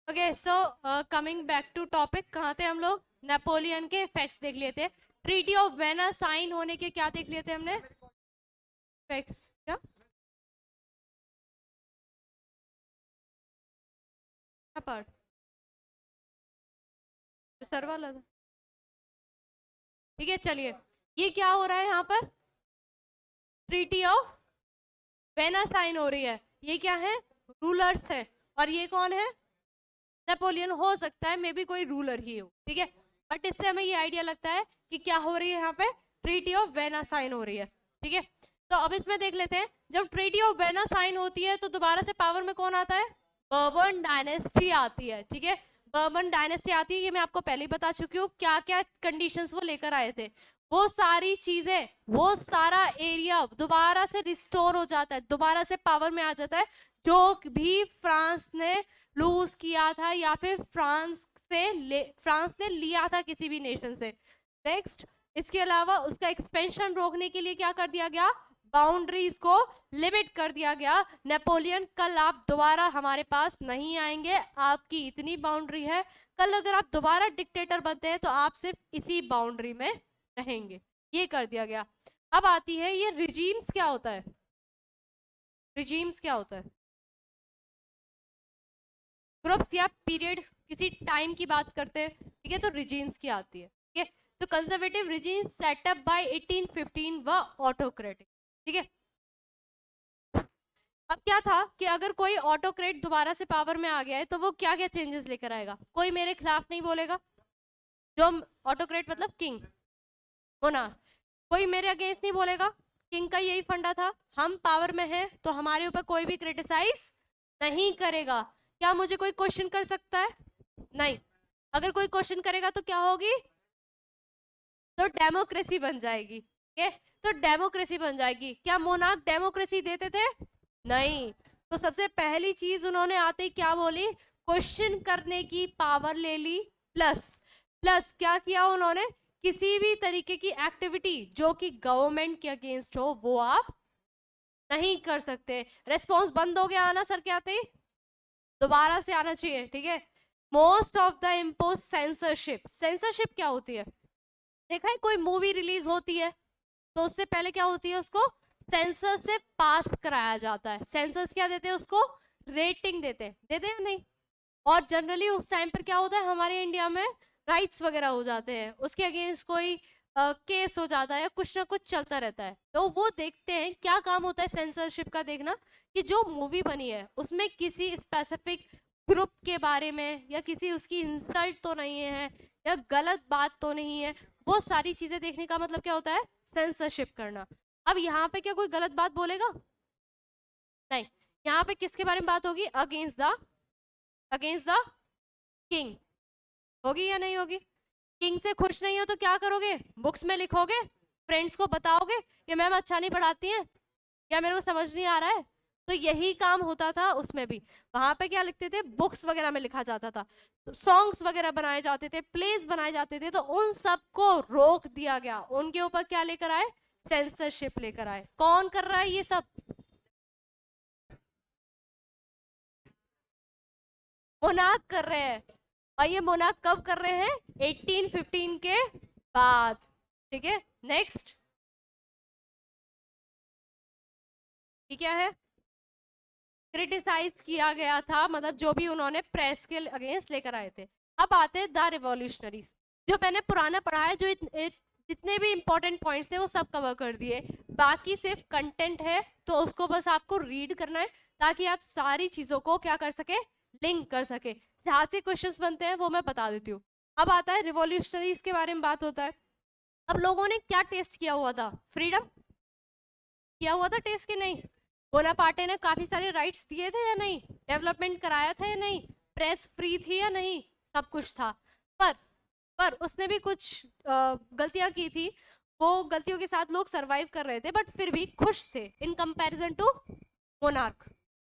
okay so coming back to topic, कहाँ थे हम लोग? नेपोलियन के फैक्ट्स देख लिए थे। ट्रीटी ऑफ वेना साइन होने के क्या देख लिए थे हमने? फैक्ट्स क्या पार्ट? जो सर वाला था। ठीक है चलिए, ये क्या हो रहा है यहाँ पर? ट्रीटी ऑफ वेना साइन हो रही है। ये क्या है? रूलर्स है। और ये कौन है? नेपोलियन। हो सकता है मे बी कोई रूलर ही हो, ठीक है, बट इससे हमें ये आइडिया लगता है कि क्या हो रही है यहाँ पे? ट्रीटी ऑफ वेना साइन हो रही है, ठीक है। तो अब इसमें देख लेते हैं, जब ट्रीटी ऑफ वेना साइन होती है तो दोबारा से पावर में कौन आता है? बर्बन डायनेस्टी आती है, ठीक है। बर्बन डायनेस्टी आती है, ये मैं आपको पहले ही बता चुकी हूँ क्या क्या कंडीशंस वो लेकर आए थे। वो सारी चीजें, वो सारा एरिया दोबारा से रिस्टोर हो जाता है, दोबारा से पावर में आ जाता है, जो भी फ्रांस ने लूज किया था या फिर फ्रांस ने लिया था किसी भी नेशन से। नेक्स्ट, इसके अलावा उसका एक्सपेंशन रोकने के लिए क्या कर दिया गया? बाउंड्रीज को लिमिट कर दिया गया। नेपोलियन, कल आप दोबारा हमारे पास नहीं आएंगे, आपकी इतनी बाउंड्री है, कल अगर आप दोबारा डिक्टेटर बनते हैं तो आप सिर्फ इसी बाउंड्री में रहेंगे। ये कर दिया गया। अब आती है ये रिजीम्स। क्या होता है रिजीम्स? क्या होता है? ग्रुप्स या पीरियड, किसी टाइम की बात करते हैं, ठीक है, तो रिजीम्स की आती है, ठीक है। तो कंजर्वेटिव रिजीम सेटअप बाय 1815 व ऑटोक्रेटिक, ठीक है। अब क्या था कि अगर कोई ऑटोक्रेट दोबारा से पावर में आ गया है तो वो क्या क्या चेंजेस लेकर आएगा? कोई मेरे खिलाफ नहीं बोलेगा। जो ऑटोक्रेट मतलब किंग होना, कोई मेरे अगेंस्ट नहीं बोलेगा। किंग का यही फंडा था, हम पावर में हैं तो हमारे ऊपर कोई भी क्रिटिसाइज नहीं करेगा। क्या मुझे कोई क्वेश्चन कर सकता है? नहीं। अगर कोई क्वेश्चन करेगा तो क्या होगी? तो डेमोक्रेसी बन जाएगी, ठीक है। तो डेमोक्रेसी बन जाएगी। क्या मोनार्क डेमोक्रेसी देते थे? नहीं। तो सबसे पहली चीज उन्होंने आते ही क्या बोली? क्वेश्चन करने की पावर ले ली। प्लस प्लस क्या किया उन्होंने? किसी भी तरीके की एक्टिविटी जो कि गवर्नमेंट के अगेंस्ट हो वो आप नहीं कर सकते। रेस्पॉन्स बंद हो गया आना सर के आते ही, दोबारा से आना चाहिए, ठीक है। Most of the impose censorship. Censorship क्या होती है? देखा है, कोई मूवी रिलीज होती है तो उससे पहले क्या होती है? उसको सेंसर से पास कराया जाता है। सेंसर्स क्या देते हैं उसको? रेटिंग देते हैं नहीं। और जनरली उस टाइम पर क्या होता है हमारे इंडिया में? राइट्स वगैरह हो जाते हैं, उसके अगेंस्ट कोई केस हो जाता है या कुछ ना कुछ चलता रहता है, तो वो देखते हैं। क्या काम होता है सेंसरशिप का? देखना कि जो मूवी बनी है उसमें किसी स्पेसिफिक ग्रुप के बारे में या किसी उसकी इंसल्ट तो नहीं है या गलत बात तो नहीं है, वो सारी चीजें देखने का मतलब क्या होता है? सेंसरशिप करना। अब यहाँ पे क्या कोई गलत बात बोलेगा? नहीं। यहाँ पे किसके बारे में बात होगी? अगेंस्ट द किंग होगी या नहीं होगी? किंग से खुश नहीं हो तो क्या करोगे? बुक्स में लिखोगे, फ्रेंड्स को बताओगे कि मैम अच्छा नहीं पढ़ाती हैं या मेरे को समझ नहीं आ रहा है। तो यही काम होता था उसमें भी। वहां पे क्या लिखते थे? बुक्स वगैरह में लिखा जाता था, तो सॉन्ग्स वगैरह बनाए जाते थे, प्लेस बनाए जाते थे, तो उन सबको रोक दिया गया। उनके ऊपर क्या लेकर आए? सेंसरशिप लेकर आए। कौन कर रहा है ये सब? मोनार्क कर रहे हैं। और ये मोनार्क कब कर रहे हैं? 1815 के बाद, ठीक है। नेक्स्ट, ये क्या है? क्रिटिसाइज किया गया था, मतलब जो भी उन्होंने प्रेस के अगेंस्ट लेकर आए थे। अब आते हैं द रिवॉल्यूशनरीज। जो मैंने पुराना पढ़ा है, जो जितने भी इंपॉर्टेंट पॉइंट्स थे वो सब कवर कर दिए, बाकी सिर्फ कंटेंट है, तो उसको बस आपको रीड करना है ताकि आप सारी चीजों को क्या कर सके? लिंक कर सके। जहां से क्वेश्चंस बनते हैं वो मैं बता देती हूँ। अब आता है रिवॉल्यूशनरीज के बारे में बात होता है। अब लोगों ने क्या टेस्ट किया हुआ था? फ्रीडम किया हुआ था टेस्ट के नहीं? बोनापार्टे ने काफी सारे राइट्स दिए थे या नहीं? डेवलपमेंट कराया था या नहीं? प्रेस फ्री थी या नहीं? सब कुछ था। पर पर उसने भी कुछ गलतियां की थी। वो गलतियों के साथ लोग सरवाइव कर रहे थे, बट फिर भी खुश थे इन कंपैरिजन टू मोनार्क,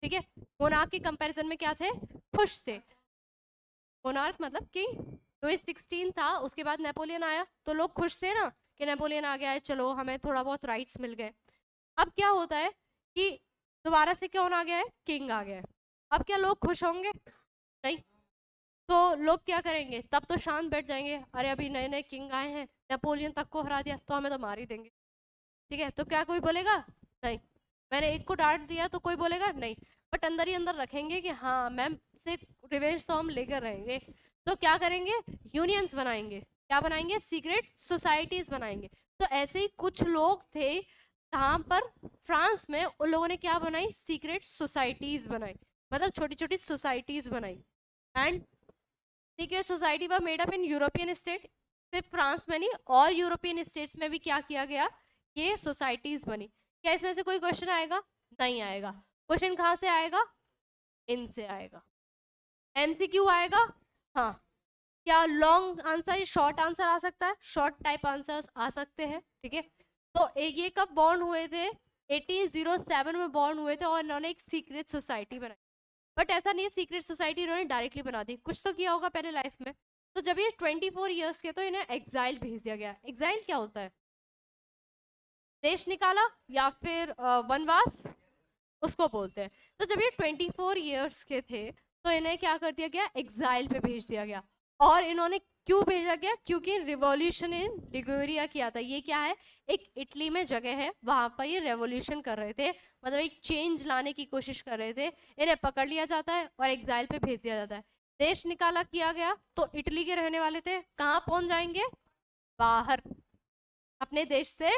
ठीक है। मोनार्क के कंपैरिजन में क्या थे? खुश थे। मोनार्क मतलब किंग लुइस 16 था, उसके बाद नेपोलियन आया, तो लोग खुश थे ना कि नेपोलियन आ गया है, चलो हमें थोड़ा बहुत राइट्स मिल गए। अब क्या होता है कि दोबारा से कौन आ गया है? किंग आ गया है। अब क्या लोग खुश होंगे? नहीं। तो लोग क्या करेंगे, तब तो शांत बैठ जाएंगे, अरे अभी नए नए किंग आए हैं, नेपोलियन तक को हरा दिया तो हमें तो मार ही देंगे। ठीक है, तो क्या कोई बोलेगा? नहीं। मैंने एक को डांट दिया तो कोई बोलेगा? नहीं। बट अंदर ही अंदर रखेंगे कि हाँ मैम से रिवेंज तो हम लेकर रहेंगे। तो क्या करेंगे, यूनियंस बनाएंगे। क्या बनाएंगे? सीक्रेट सोसाइटीज बनाएंगे। तो ऐसे ही कुछ लोग थे कहाँ पर, फ्रांस में, उन लोगों ने क्या बनाई, सीक्रेट सोसाइटीज बनाई, मतलब छोटी छोटी सोसाइटीज बनाई। And secret society were made up in European state, सिर्फ फ्रांस में नहीं और यूरोपियन स्टेट्स में भी क्या किया गया, ये सोसाइटीज बनी। क्या इसमें से कोई क्वेश्चन आएगा? नहीं आएगा। क्वेश्चन कहाँ से आएगा? इनसे आएगा। एमसीक्यू आएगा। हाँ, क्या लॉन्ग आंसर, शॉर्ट आंसर आ सकता है? शॉर्ट टाइप आंसर आ सकते हैं। ठीक है, तो ये कब बॉर्न हुए थे? 1807 में बॉर्न हुए थे और इन्होंने एक सीक्रेट सोसाइटी बनाई। बट ऐसा नहीं है सीक्रेट सोसाइटी इन्होंने डायरेक्टली बना दी, कुछ तो किया होगा पहले लाइफ में। तो जब ये 24 ईयर्स के, तो इन्हें एग्जाइल भेज दिया गया। एग्जाइल क्या होता है? देश निकाला या फिर वनवास, उसको बोलते हैं। तो जब ये 24 ईयर्स के थे तो इन्हें क्या कर दिया गया, एग्जाइल पे भेज दिया गया। और इन्होंने क्यों भेजा गया? क्योंकि रिवॉल्यूशन इन लिगुरिया किया था। ये क्या है, एक इटली में जगह है, वहां पर ये रेवोल्यूशन कर रहे थे, मतलब एक चेंज लाने की कोशिश कर रहे थे। इन्हें पकड़ लिया जाता है और एग्जाइल पे भेज दिया जाता है। देश निकाला किया गया, तो इटली के रहने वाले थे, कहाँ पहुंच जाएंगे? बाहर, अपने देश से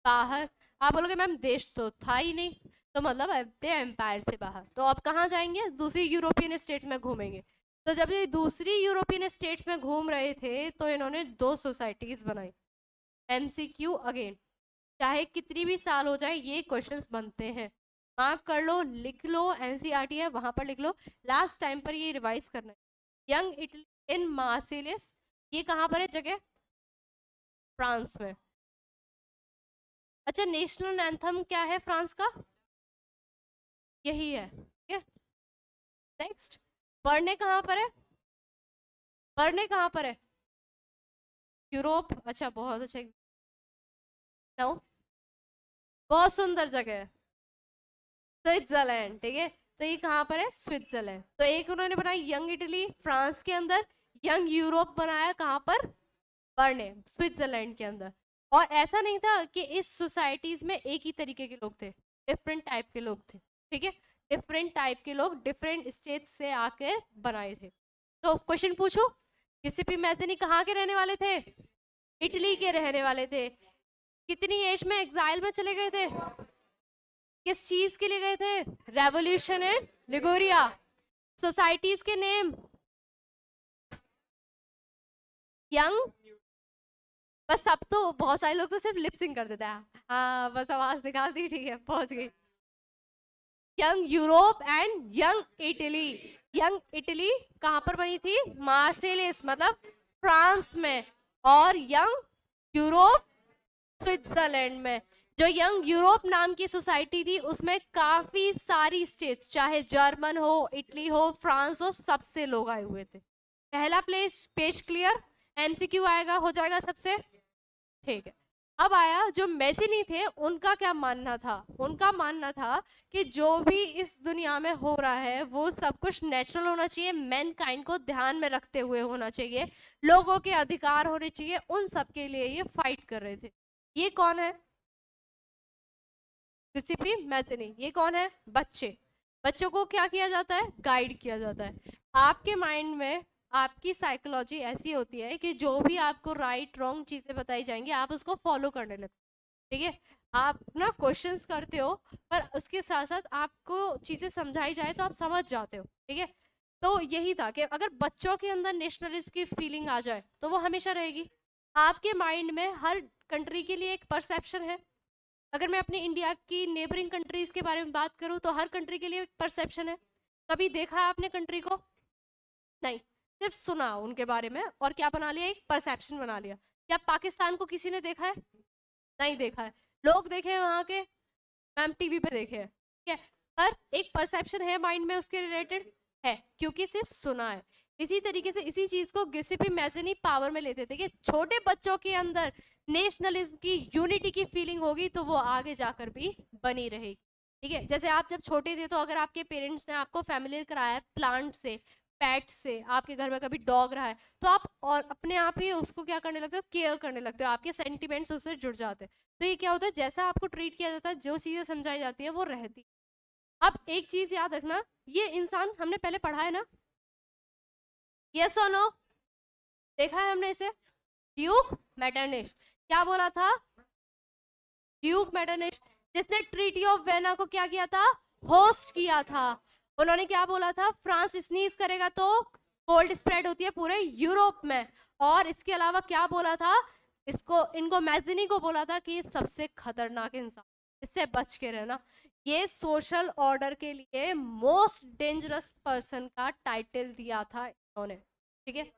बाहर। आप बोलोगे मैम देश तो था ही नहीं, तो मतलब अपने एम्पायर से बाहर। तो अब कहाँ जाएंगे? दूसरी यूरोपियन स्टेट में घूमेंगे। तो जब ये दूसरी यूरोपियन स्टेट्स में घूम रहे थे तो इन्होंने दो सोसाइटीज बनाई। एमसीक्यू अगेन, चाहे कितनी भी साल हो जाए ये क्वेश्चंस बनते हैं, मार्क कर लो, लिख लो, एनसीईआरटी है वहां पर लिख लो, लास्ट टाइम पर ये रिवाइज करना है। यंग इटली इन मार्सिलियस, ये कहाँ पर है जगह? फ्रांस में। अच्छा, नेशनल एंथम क्या है फ्रांस का? यही है। ठीक है, नेक्स्ट, पढ़ने कहाँ पर है? पढ़ने कहाँ पर है? यूरोप। अच्छा, बहुत अच्छा। नो, बहुत सुंदर जगह है, स्विट्जरलैंड। ठीक है, तो ये कहाँ पर है? स्विट्जरलैंड। तो एक उन्होंने बनाई यंग इटली फ्रांस के अंदर, यंग यूरोप बनाया कहाँ पर? बर्ने, स्विट्जरलैंड के अंदर। और ऐसा नहीं था कि इस सोसाइटीज में एक ही तरीके के लोग थे, डिफरेंट टाइप के लोग थे। ठीक है, डिफरेंट टाइप के लोग डिफरेंट स्टेट से आके बनाए थे। तो क्वेश्चन पूछो, गिउसेप्पे मैज़नी कहाँ के रहने वाले थे? इटली के रहने वाले थे। कितनी एज में एग्जाइल में चले गए थे? किस चीज के लिए गए थे? Revolution in Liguria. सोसाइटीज के नेम? यंग, बस सब तो, बहुत सारे लोग तो सिर्फ लिपसिंग कर देता है, हाँ बस आवाज निकाल दी, ठीक है पहुंच गई। Young Europe and young Italy. Young Italy कहां पर बनी थी? मार्सेलिस, मतलब फ्रांस में। और यंग यूरोप स्विट्जरलैंड में। जो यंग यूरोप नाम की सोसाइटी थी उसमें काफी सारी स्टेट्स, चाहे जर्मन हो, इटली हो, फ्रांस हो, सबसे लोग आए हुए थे। पहला पेज क्लियर? एमसीक्यू आएगा, हो जाएगा सबसे। ठीक है, अब आया जो मैसिनी थे, उनका क्या मानना था? उनका मानना था कि जो भी इस दुनिया में हो रहा है वो सब कुछ नेचुरल होना चाहिए, मैन काइंड को ध्यान में रखते हुए होना चाहिए, लोगों के अधिकार होने चाहिए, उन सब के लिए ये फाइट कर रहे थे। ये कौन है? गिउसेप्पे मैज़नी। ये कौन है? बच्चे। बच्चों को क्या किया जाता है? गाइड किया जाता है। आपके माइंड में, आपकी साइकोलॉजी ऐसी होती है कि जो भी आपको राइट रॉन्ग चीजें बताई जाएंगी आप उसको फॉलो करने लगते। ठीक है, आप ना क्वेश्चंस करते हो पर उसके साथ साथ आपको चीजें समझाई जाए तो आप समझ जाते हो। ठीक है, तो यही था कि अगर बच्चों के अंदर नेशनलिज्म की फीलिंग आ जाए तो वो हमेशा रहेगी। आपके माइंड में हर कंट्री के लिए एक परसेप्शन है। अगर मैं अपने इंडिया की नेबरिंग कंट्रीज के बारे में बात करूं तो हर कंट्री के लिए एक परसेप्शन है। कभी देखा है आपने कंट्री को? नहीं, सिर्फ सुना उनके बारे में और क्या बना लिया, एक परसेप्शन बना लिया। क्या पाकिस्तान को किसी ने देखा है? नहीं देखा है। लोग देखे हैं वहां के? मैम टीवी पे देखे हैं। ठीक है, पर एक परसेप्शन है माइंड में उसके रिलेटेड है, क्योंकि सिर्फ सुना है। इसी तरीके से इसी चीज को गिउसेप्पे मैज़नी पावर में लेते थे कि छोटे बच्चों के अंदर नेशनलिज्म की, यूनिटी की फीलिंग होगी तो वो आगे जाकर भी बनी रहेगी। ठीक है, जैसे आप जब छोटे थे तो अगर आपके पेरेंट्स ने आपको फैमिलियर कराया प्लांट से, पेट से, आपके घर में कभी डॉग रहा है तो आप और अपने आप ही उसको क्या करने लगते हो, केयर करने लगते हो, आपके सेंटिमेंट्स उससे जुड़ जाते हैं। तो ये क्या होता है, जैसा आपको ट्रीट किया जाता है, जो चीजें समझाई जाती है वो रहती है। अब एक चीज याद रखना, ये इंसान हमने पहले पढ़ा है ना, यस और नो, देखा है हमने इसे, ड्यूक मेटरनिश। क्या बोला था, ड्यूक मेटरनिश, जिसने ट्रीटी ऑफ वेना को क्या किया था, होस्ट किया था। उन्होंने क्या बोला था, फ्रांस स्नीज करेगा तो कोल्ड स्प्रेड होती है पूरे यूरोप में। और इसके अलावा क्या बोला था, इसको, इनको मैजनी को बोला था कि ये सबसे खतरनाक इंसान, इससे बच के रहना। ये सोशल ऑर्डर के लिए मोस्ट डेंजरस पर्सन का टाइटल दिया था इन्होंने, ठीक है।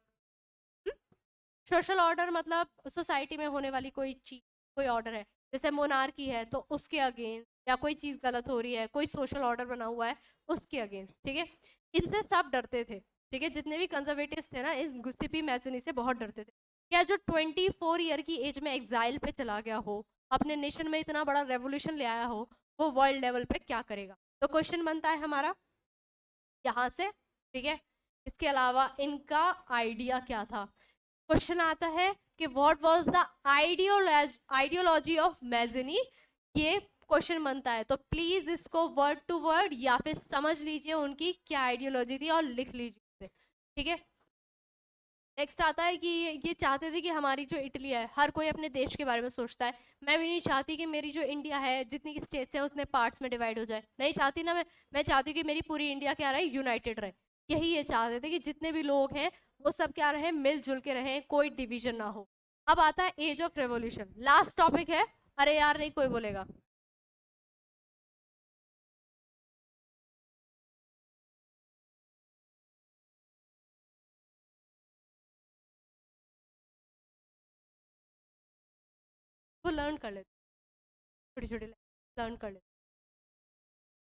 सोशल ऑर्डर मतलब सोसाइटी में होने वाली कोई चीज, कोई ऑर्डर है, जैसे मोनार्की है तो उसके अगेंस्ट, या कोई चीज गलत हो रही है, कोई सोशल ऑर्डर बना हुआ है उसके अगेंस्ट, ठीक है। इनसे सब डरते थे, ठीक है, जितने भी कंजर्वेटिव्स थे ना, इस गुस्ताफी मैजनी से बहुत डरते थे। क्या जो 24 ईयर की एज में एग्जाइल पे चला गया हो, अपने नेशन में इतना बड़ा रेवोल्यूशन ले आया हो, वो वर्ल्ड लेवल पे क्या करेगा। तो क्वेश्चन बनता है हमारा यहाँ से, ठीक है। इसके अलावा इनका आइडिया क्या था, क्वेश्चन आता है कि what was the ideology of Mazzini, ये क्वेश्चन बनता है। तो प्लीज इसको वर्ड टू वर्ड या फिर समझ लीजिए उनकी क्या आइडियोलॉजी थी और लिख लीजिए, ठीक है। नेक्स्ट आता है कि ये चाहते थे कि हमारी जो इटली है, हर कोई अपने देश के बारे में सोचता है, मैं भी नहीं चाहती कि मेरी जो इंडिया है जितनी स्टेट्स है उतने पार्ट्स में डिवाइड हो जाए, नहीं चाहती ना मैं चाहती हूँ कि मेरी पूरी इंडिया क्या रहे, यूनाइटेड रहे। यही ये चाहते थे कि जितने भी लोग हैं वो सब क्या रहे, मिलजुल के रहे, कोई डिवीजन ना हो। अब आता है age of revolution, last topic है। अरे यार नहीं कोई बोलेगा, वो लर्न कर लेते, छोटी छोटी लर्न कर लेते।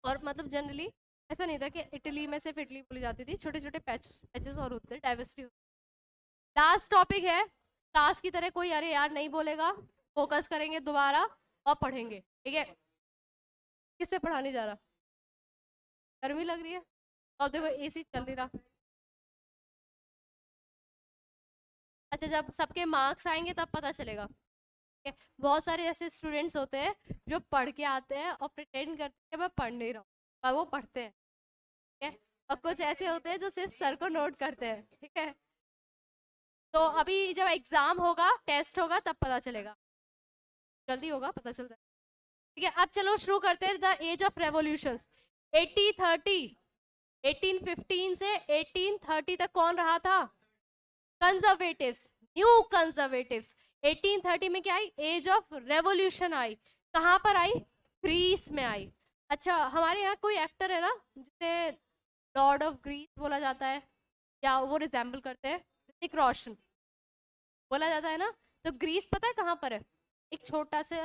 और मतलब जनरली ऐसा नहीं था कि इटली में सिर्फ इटली बोली जाती थी, छोटे छोटे पैचेस और होते थे, डाइवर्सिटी। लास्ट टॉपिक है, क्लास की तरह कोई अरे यार नहीं बोलेगा, फोकस करेंगे दोबारा और पढ़ेंगे, ठीक है। किससे पढ़ाने जा रहा, गर्मी लग रही है, अब देखो एसी चल नहीं रहा। अच्छा जब सबके मार्क्स आएंगे तब पता चलेगा, ठीक है? बहुत सारे ऐसे स्टूडेंट्स होते हैं जो पढ़ के आते हैं और प्रिटेंड करते हैं कि मैं पढ़ नहीं रहा हूँ, पर वो पढ़ते हैं, ठीक है। और कुछ ऐसे होते हैं जो सिर्फ सर को नोट करते हैं, ठीक है। तो अभी जब एग्जाम होगा, टेस्ट होगा, तब पता चलेगा, जल्दी होगा पता चल जाएगा, ठीक है। अब चलो शुरू करते हैं, द एज ऑफ रेवोल्यूशंस। 1830, 1815 से 1830 तक कौन रहा था, कंजर्वेटिव्स, न्यू कंजर्वेटिव्स। 1830 में क्या आई, एज ऑफ रेवोल्यूशन आई। कहां पर आई, ग्रीस में आई। अच्छा हमारे यहाँ कोई एक्टर है ना जिसे लॉर्ड ऑफ ग्रीस बोला जाता है, या वो रिजेंबल करते हैं, ऋतिक रोशन बोला जाता है ना। तो ग्रीस पता है कहाँ पर है, एक छोटा सा,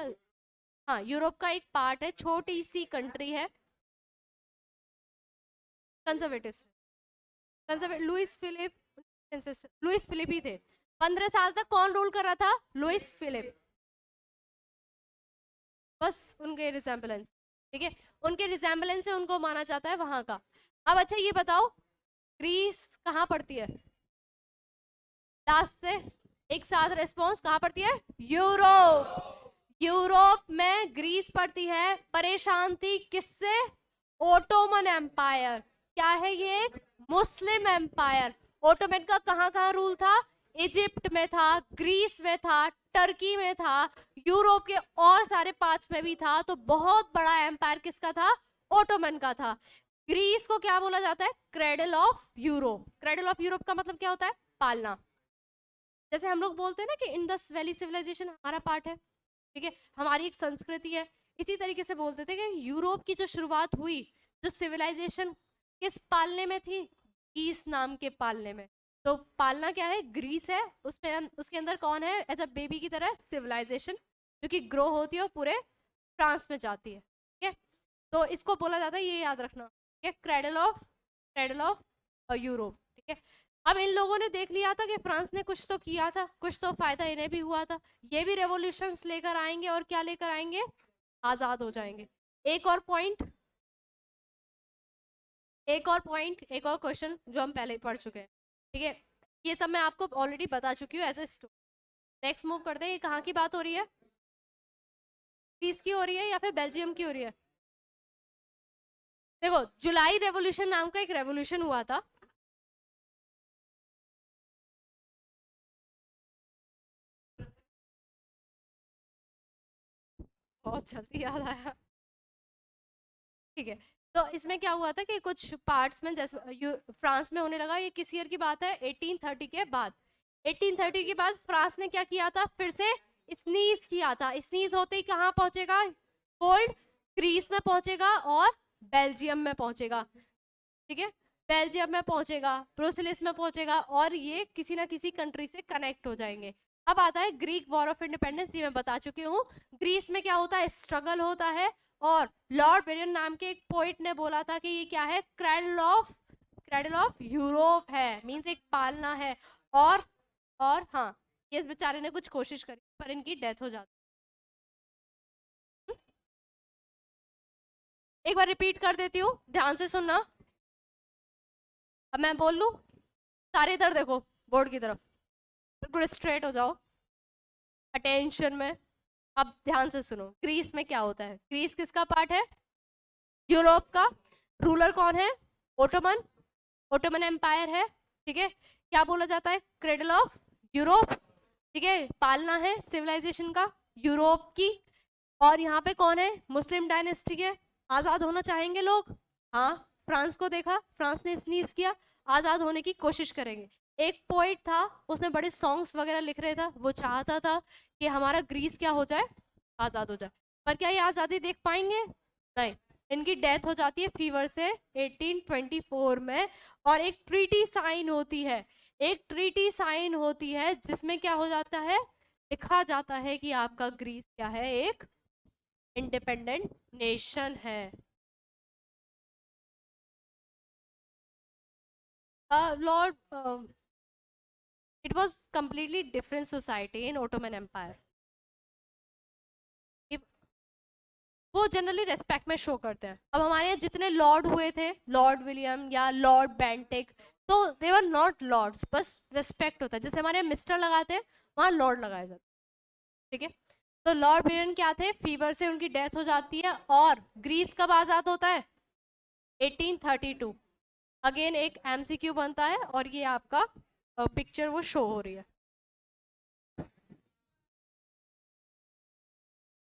हाँ यूरोप का एक पार्ट है, छोटी सी कंट्री है। Conservative, conservative Louis Philippe, Louis Philippe ही थे। 15 साल तक कौन रूल कर रहा था, लुइस फिलिप, बस उनके रिजेम्बलेंस, ठीक है, उनके रिजेम्बलेंस से उनको माना जाता है वहां का। अब अच्छा ये बताओ, ग्रीस कहाँ पड़ती है, लास्ट से एक साथ रेस्पॉन्स, कहाँ पड़ती है, यूरोप। यूरोप में ग्रीस पड़ती है। परेशान थी किससे, ओटोमन एम्पायर। क्या है ये, एक मुस्लिम एम्पायर। ओटोमन का कहाँ कहाँ रूल था, इजिप्ट में था, ग्रीस में था, टर्की में था, यूरोप के और सारे पार्ट्स में भी था। तो बहुत बड़ा एम्पायर किसका था, ओटोमन का था। ग्रीस को क्या बोला जाता है, cradle of Europe. Cradle of Europe का मतलब क्या होता है, पालना। जैसे हम लोग बोलते हैं ना कि इंडस वैली सिविलाइजेशन हमारा पार्ट है, ठीक है, हमारी एक संस्कृति है। इसी तरीके से बोलते थे कि यूरोप की जो शुरुआत हुई, जो सिविलाइजेशन किस पालने में थी, ग्रीस नाम के पालने में। तो पालना क्या है, ग्रीस है, उसमें उसके अंदर कौन है, एज अ बेबी की तरह सिविलाइजेशन, जो कि ग्रो होती है और पूरे फ्रांस में जाती है, ठीक है। तो इसको बोला जाता है, ये याद रखना, ठीक है, क्रेडल ऑफ यूरोप, ठीक है। अब इन लोगों ने देख लिया था कि फ्रांस ने कुछ तो किया था, कुछ तो फायदा इन्हें भी हुआ था, ये भी रेवोल्यूशंस लेकर आएंगे, और क्या लेकर आएंगे, आजाद हो जाएंगे। एक और पॉइंट, एक और पॉइंट, एक और क्वेश्चन जो हम पहले पढ़ चुके हैं, ठीक है, ये सब मैं आपको ऑलरेडी बता चुकी हूँ as a student. Next move करते हैं। ये कहाँ की बात हो रही है? ग्रीस की हो रही है या फिर बेल्जियम की हो रही है? देखो, जुलाई रेवोल्यूशन नाम का एक रेवोल्यूशन हुआ था। बहुत जल्दी याद आया। ठीक है, तो इसमें क्या हुआ था कि कुछ पार्ट्स में, जैसे फ्रांस में होने लगा। ये किस ईयर की बात है? 1830 के बाद। 1830 के बाद फ्रांस ने क्या किया था? फिर से स्नीज किया था। स्नीज होते ही कहाँ पहुंचेगा? कोल्ड ग्रीस में पहुंचेगा और बेल्जियम में पहुंचेगा। ठीक है, बेल्जियम में पहुंचेगा, ब्रुसेलिस में पहुंचेगा, और ये किसी ना किसी कंट्री से कनेक्ट हो जाएंगे। अब आता है ग्रीक वॉर ऑफ इंडिपेंडेंस। ये मैं बता चुकी हूँ। ग्रीस में क्या होता है? स्ट्रगल होता है, और लॉर्ड बेरियन नाम के एक पोइट ने बोला था कि ये क्या है? क्रेडल ऑफ यूरोप है, मींस एक पालना है। और हाँ, ये इस बेचारे ने कुछ कोशिश करी पर इनकी डेथ हो जाती। एक बार रिपीट कर देती हूँ, ध्यान से सुनना। अब मैं बोल लूं, सारे इधर देखो, बोर्ड की तरफ, बिल्कुल स्ट्रेट हो जाओ, अटेंशन में। अब ध्यान से सुनो, ग्रीस में क्या होता है? ग्रीस किसका पार्ट है? यूरोप का। रूलर कौन है? ओटोमन, ओटोमन एम्पायर है। ठीक है, क्या बोला जाता है? Cradle of Europe. ठीक है, पालना है सिविलाइजेशन का यूरोप की। और यहाँ पे कौन है? मुस्लिम डायनेस्टी है। आजाद होना चाहेंगे लोग। हाँ, फ्रांस को देखा, फ्रांस ने स्नीज किया, आजाद होने की कोशिश करेंगे। एक पोइट था, उसने बड़े सॉन्ग्स वगैरह लिख रहा था, वो चाहता था कि हमारा ग्रीस क्या हो जाए? आजाद हो जाए। पर क्या ये आजादी देख पाएंगे? नहीं। इनकी डेथ हो जाती है फीवर से 1824 में। और एक ट्रीटी साइन होती है, एक ट्रीटी साइन होती है जिसमें क्या हो जाता है? लिखा जाता है कि आपका ग्रीस क्या है? एक इंडिपेंडेंट नेशन है। Lord, it was completely different society in Ottoman empire. वो जनरली रेस्पेक्ट में शो करते हैं। अब हमारे यहाँ जितने लॉर्ड हुए थे, लॉर्ड विलियम या लॉर्ड बेंटिक, तो दे वर नॉट लॉर्ड्स, बस रेस्पेक्ट होता है। जैसे हमारे यहाँ मिस्टर लगाते हैं, वहाँ लॉर्ड लगाया जाता है। ठीक है, तो लॉर्ड विलियम क्या थे? फीवर से उनकी डेथ हो जाती है। और ग्रीस कब आजाद होता है? 1832। अगेन एक एमसीक्यू बनता है, और ये आपका पिक्चर वो शो हो रही है।